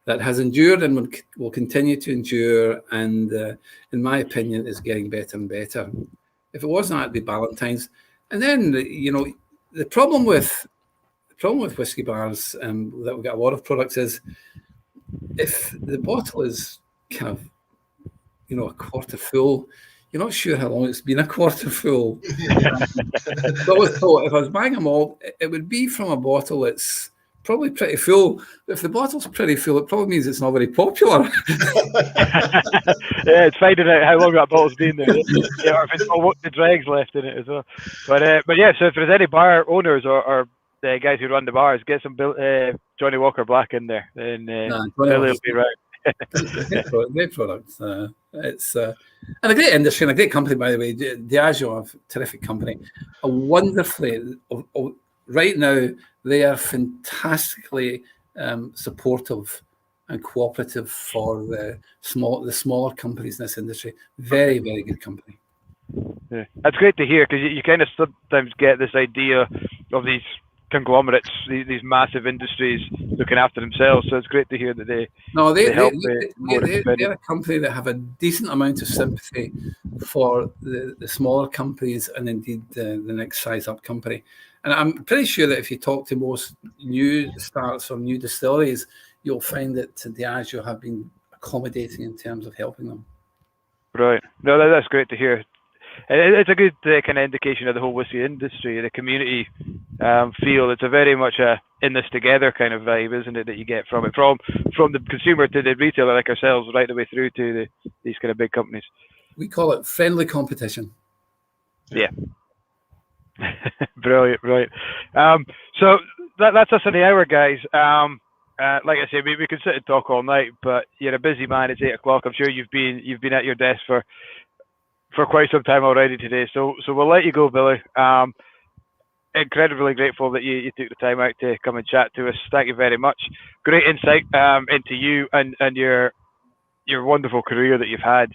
that has endured and will continue to endure, and in my opinion, is getting better and better. If it wasn't, it'd be Ballantine's. And then, the problem with whiskey bars that we've got a lot of products is if the bottle is kind of, a quarter full. You're not sure how long it's been a quarter full. I always thought if I was buying a malt, it would be from a bottle that's probably pretty full. But if the bottle's pretty full, it probably means it's not very popular. Yeah, it's finding out how long that bottle's been there. Yeah, or if it's got the dregs left in it as well. But yeah, so if there's any bar owners or the guys who run the bars, get some Johnny Walker Black in there, and Billy will be right. Great product. It's and a great industry and a great company, by the way. Diageo, a terrific company. A wonderfully right now they are fantastically supportive and cooperative for the smaller companies in this industry. Very, very good company. Yeah, that's great to hear, because you kind of sometimes get this idea of these conglomerates, these massive industries looking after themselves. So it's great to hear that they're a company that have a decent amount of sympathy for the smaller companies and indeed the next size up company. And I'm pretty sure that if you talk to most new starts or new distilleries, you'll find that Diageo have been accommodating in terms of helping them. Right. No, that's great to hear. It's a good kind of indication of the whole whiskey industry, the community feel. It's a very much a in this together kind of vibe, isn't it, that you get from it, from the consumer to the retailer like ourselves, right the way through to these kind of big companies. We call it friendly competition. Yeah. Brilliant, right. So that's us in the hour, guys. Like I say, we could sit and talk all night, but you're a busy man. It's 8 o'clock. I'm sure you've been at your desk for quite some time already today. So we'll let you go, Billy. Incredibly grateful that you took the time out to come and chat to us. Thank you very much. Great insight into you and your wonderful career that you've had.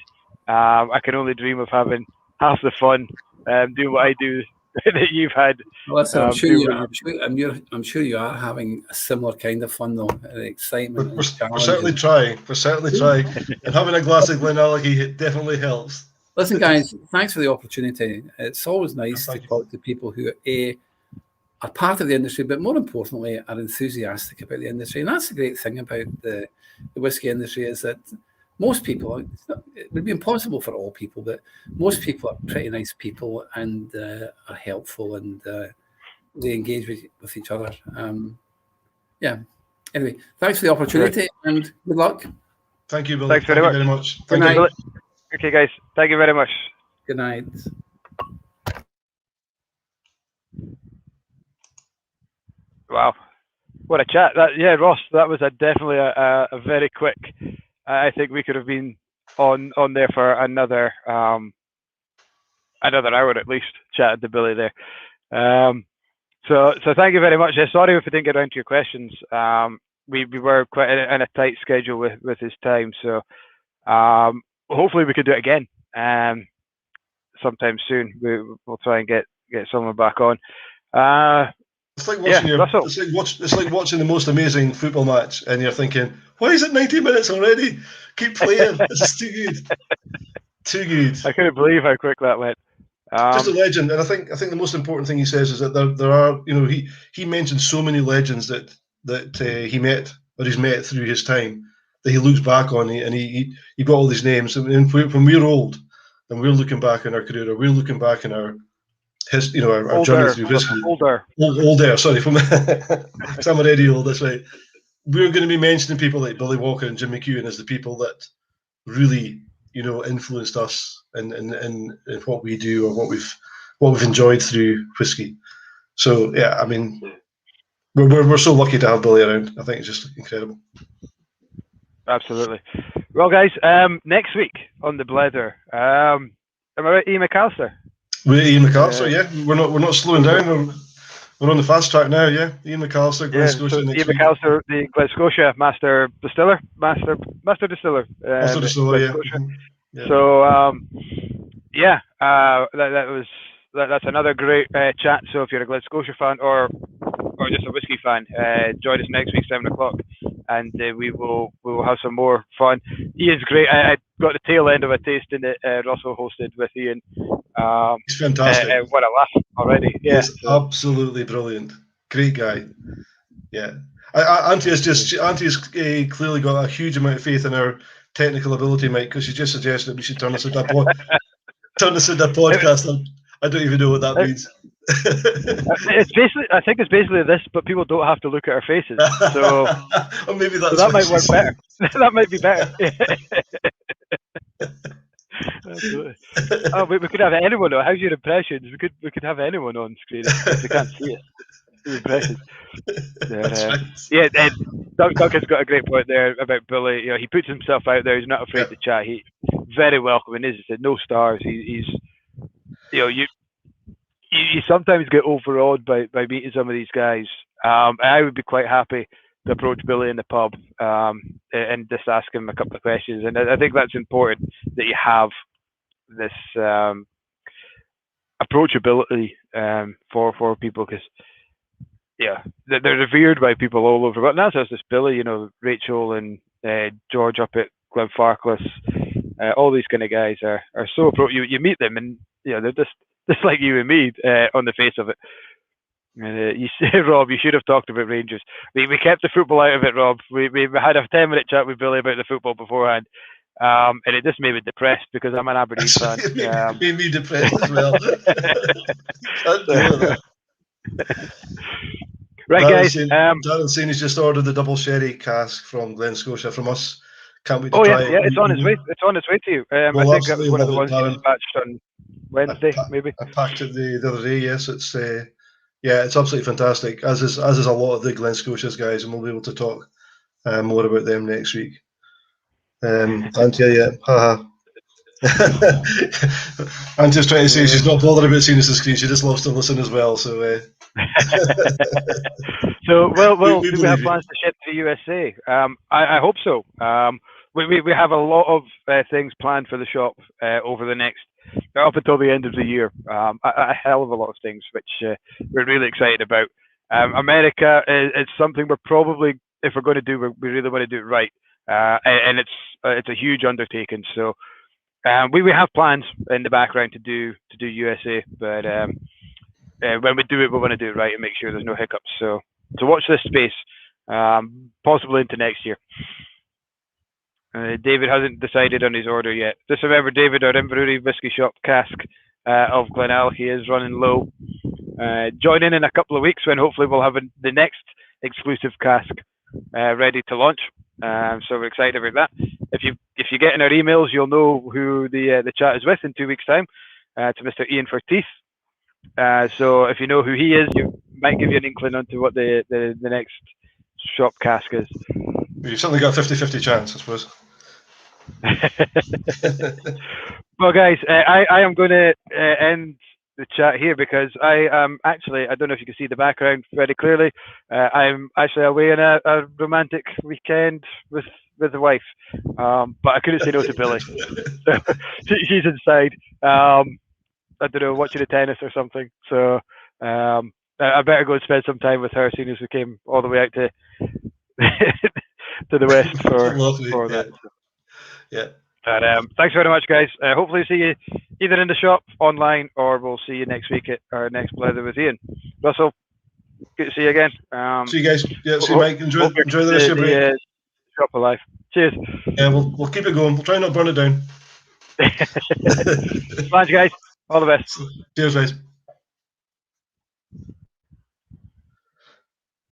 I can only dream of having half the fun doing what I do that you've had. Listen, I'm sure you are having a similar kind of fun though. The excitement. We're certainly trying. And having a glass of Glenallachie, it definitely helps. Listen, guys, thanks for the opportunity. It's always nice to talk to people who are part of the industry, but more importantly, are enthusiastic about the industry. And that's the great thing about the whiskey industry, is that most people, it would be impossible for all people, but most people are pretty nice people and are helpful, and they engage with each other. Yeah. Anyway, thanks for the opportunity and good luck. Thank you, Bill. Thanks very much. Thank you, Bill. Okay, guys. Thank you very much. Good night. Wow, what a chat! Ross, that was definitely a very quick. I think we could have been on there for another hour at least, chatting to Billy there. So thank you very much. Sorry if we didn't get around to your questions. We were quite in a tight schedule with his time, so hopefully we could do it again sometime soon. We'll try and get someone back on. It's like watching it's like watching the most amazing football match, and you're thinking, why is it 90 minutes already? Keep playing. This is too good. Too good. I couldn't believe how quick that went. Just a legend, and I think the most important thing he says is that there are, he mentioned so many legends that he met or he's met through his time that he looks back on, and he got all these names. And when we're old and we're looking back in our career, or we're looking back in our our journey through whiskey. Older. Sorry, from because I'm already old. That's right. We're going to be mentioning people like Billy Walker and Jim McEwen as the people that really, influenced us in what we do or what we've enjoyed through whiskey. So yeah, I mean, we're so lucky to have Billy around. I think it's just incredible. Absolutely. Well, guys, next week on the Blether, am I right, Ian McAllister? We're Ian McAllister, yeah. We're not slowing down. We're on the fast track now, yeah. Ian McAllister, Glen Scotia next week. Ian McAllister, the Glen Scotia Master Distiller. Master Distiller, yeah. Yeah. So that's another great chat. So if you're a Glen Scotia fan or just a whiskey fan, join us next week 7 o'clock, and we will have some more fun. Ian's great. I got the tail end of a tasting that Russell hosted with Ian. He's fantastic. What a laugh already. Yeah, he's absolutely brilliant. Great guy. Yeah. Auntie has clearly got a huge amount of faith in our technical ability, Mike, because you just suggested that we should turn this into a podcast. I don't even know what that means. It's basically, I think it's basically this, but people don't have to look at our faces. So, or maybe that's that might work better. That might be better. Oh, we could have anyone on. How's your impressions? We could have anyone on screen if they can't see it. Impressions. Right. Yeah, Duncan's got a great point there about Billy. You know, he puts himself out there. He's not afraid to chat. He's very welcoming. As I said, no stars. He's you know, you sometimes get overawed by meeting some of these guys. I would be quite happy to approach Billy in the pub and just ask him a couple of questions. And I think that's important, that you have this approachability for people, because they're revered by people all over. But not just this Billy, you know, Rachel and George up at Glenfarclas, all these kind of guys are so approachable. You meet them and they're just like you and me on the face of it. And you say, Rob, you should have talked about Rangers. We kept the football out of it, Rob. We had a 10-minute chat with Billy about the football beforehand, and it just made me depressed because I'm an Aberdeen fan. It made me depressed as well. Right, guys. Darren's saying he's just ordered the double sherry cask from Glen Scotia from us. Can't wait to try it. Yeah, it's on its way. It's on its way to you. I think that was one of the ones you dispatched on Wednesday, maybe. I packed it the other day. Yes, it's it's absolutely fantastic. As is a lot of the Glen Scotia's guys, and we'll be able to talk more about them next week. Antia, haha. I'm just trying to say she's not bothered about seeing us on screen. She just loves to listen as well. So, so do we have plans to ship to the USA? I hope so. We have a lot of things planned for the shop over the next, up until the end of the year. A hell of a lot of things which we're really excited about. America is something we're probably, if we're going to do, we really want to do it right, and it's a huge undertaking. So. We have plans in the background to do USA, but when we do it, we want to do it right and make sure there's no hiccups. So watch this space, possibly into next year. David hasn't decided on his order yet. Just remember, David, our Inverurie whiskey shop cask of Glenalchie is running low. Join in a couple of weeks when hopefully we'll have the next exclusive cask ready to launch. So we're excited about that. If you get in our emails, you'll know who the chat is with in 2 weeks' time. To Mr. Ian Forteith. So if you know who he is, you might give you an inkling onto what the next shop cask is. You've certainly got a 50-50 chance, I suppose. Well, guys, I am going to end the chat here because I am actually, I don't know if you can see the background very clearly, I'm actually away on a romantic weekend with the wife, but I couldn't say no to Billy. So, she's inside, I don't know, watching the tennis or something, so I better go and spend some time with her, seeing as we came all the way out to to the west for that. Yeah. But thanks very much, guys. Hopefully see you either in the shop, online, or we'll see you next week at our next Blether with Ian. Russell, good to see you again. See you guys. Yeah, see you, Mike. Enjoy the rest of your break. Shop alive. Cheers. Yeah, we'll keep it going. We'll try not to burn it down. Thanks, guys. All the best. Cheers, guys.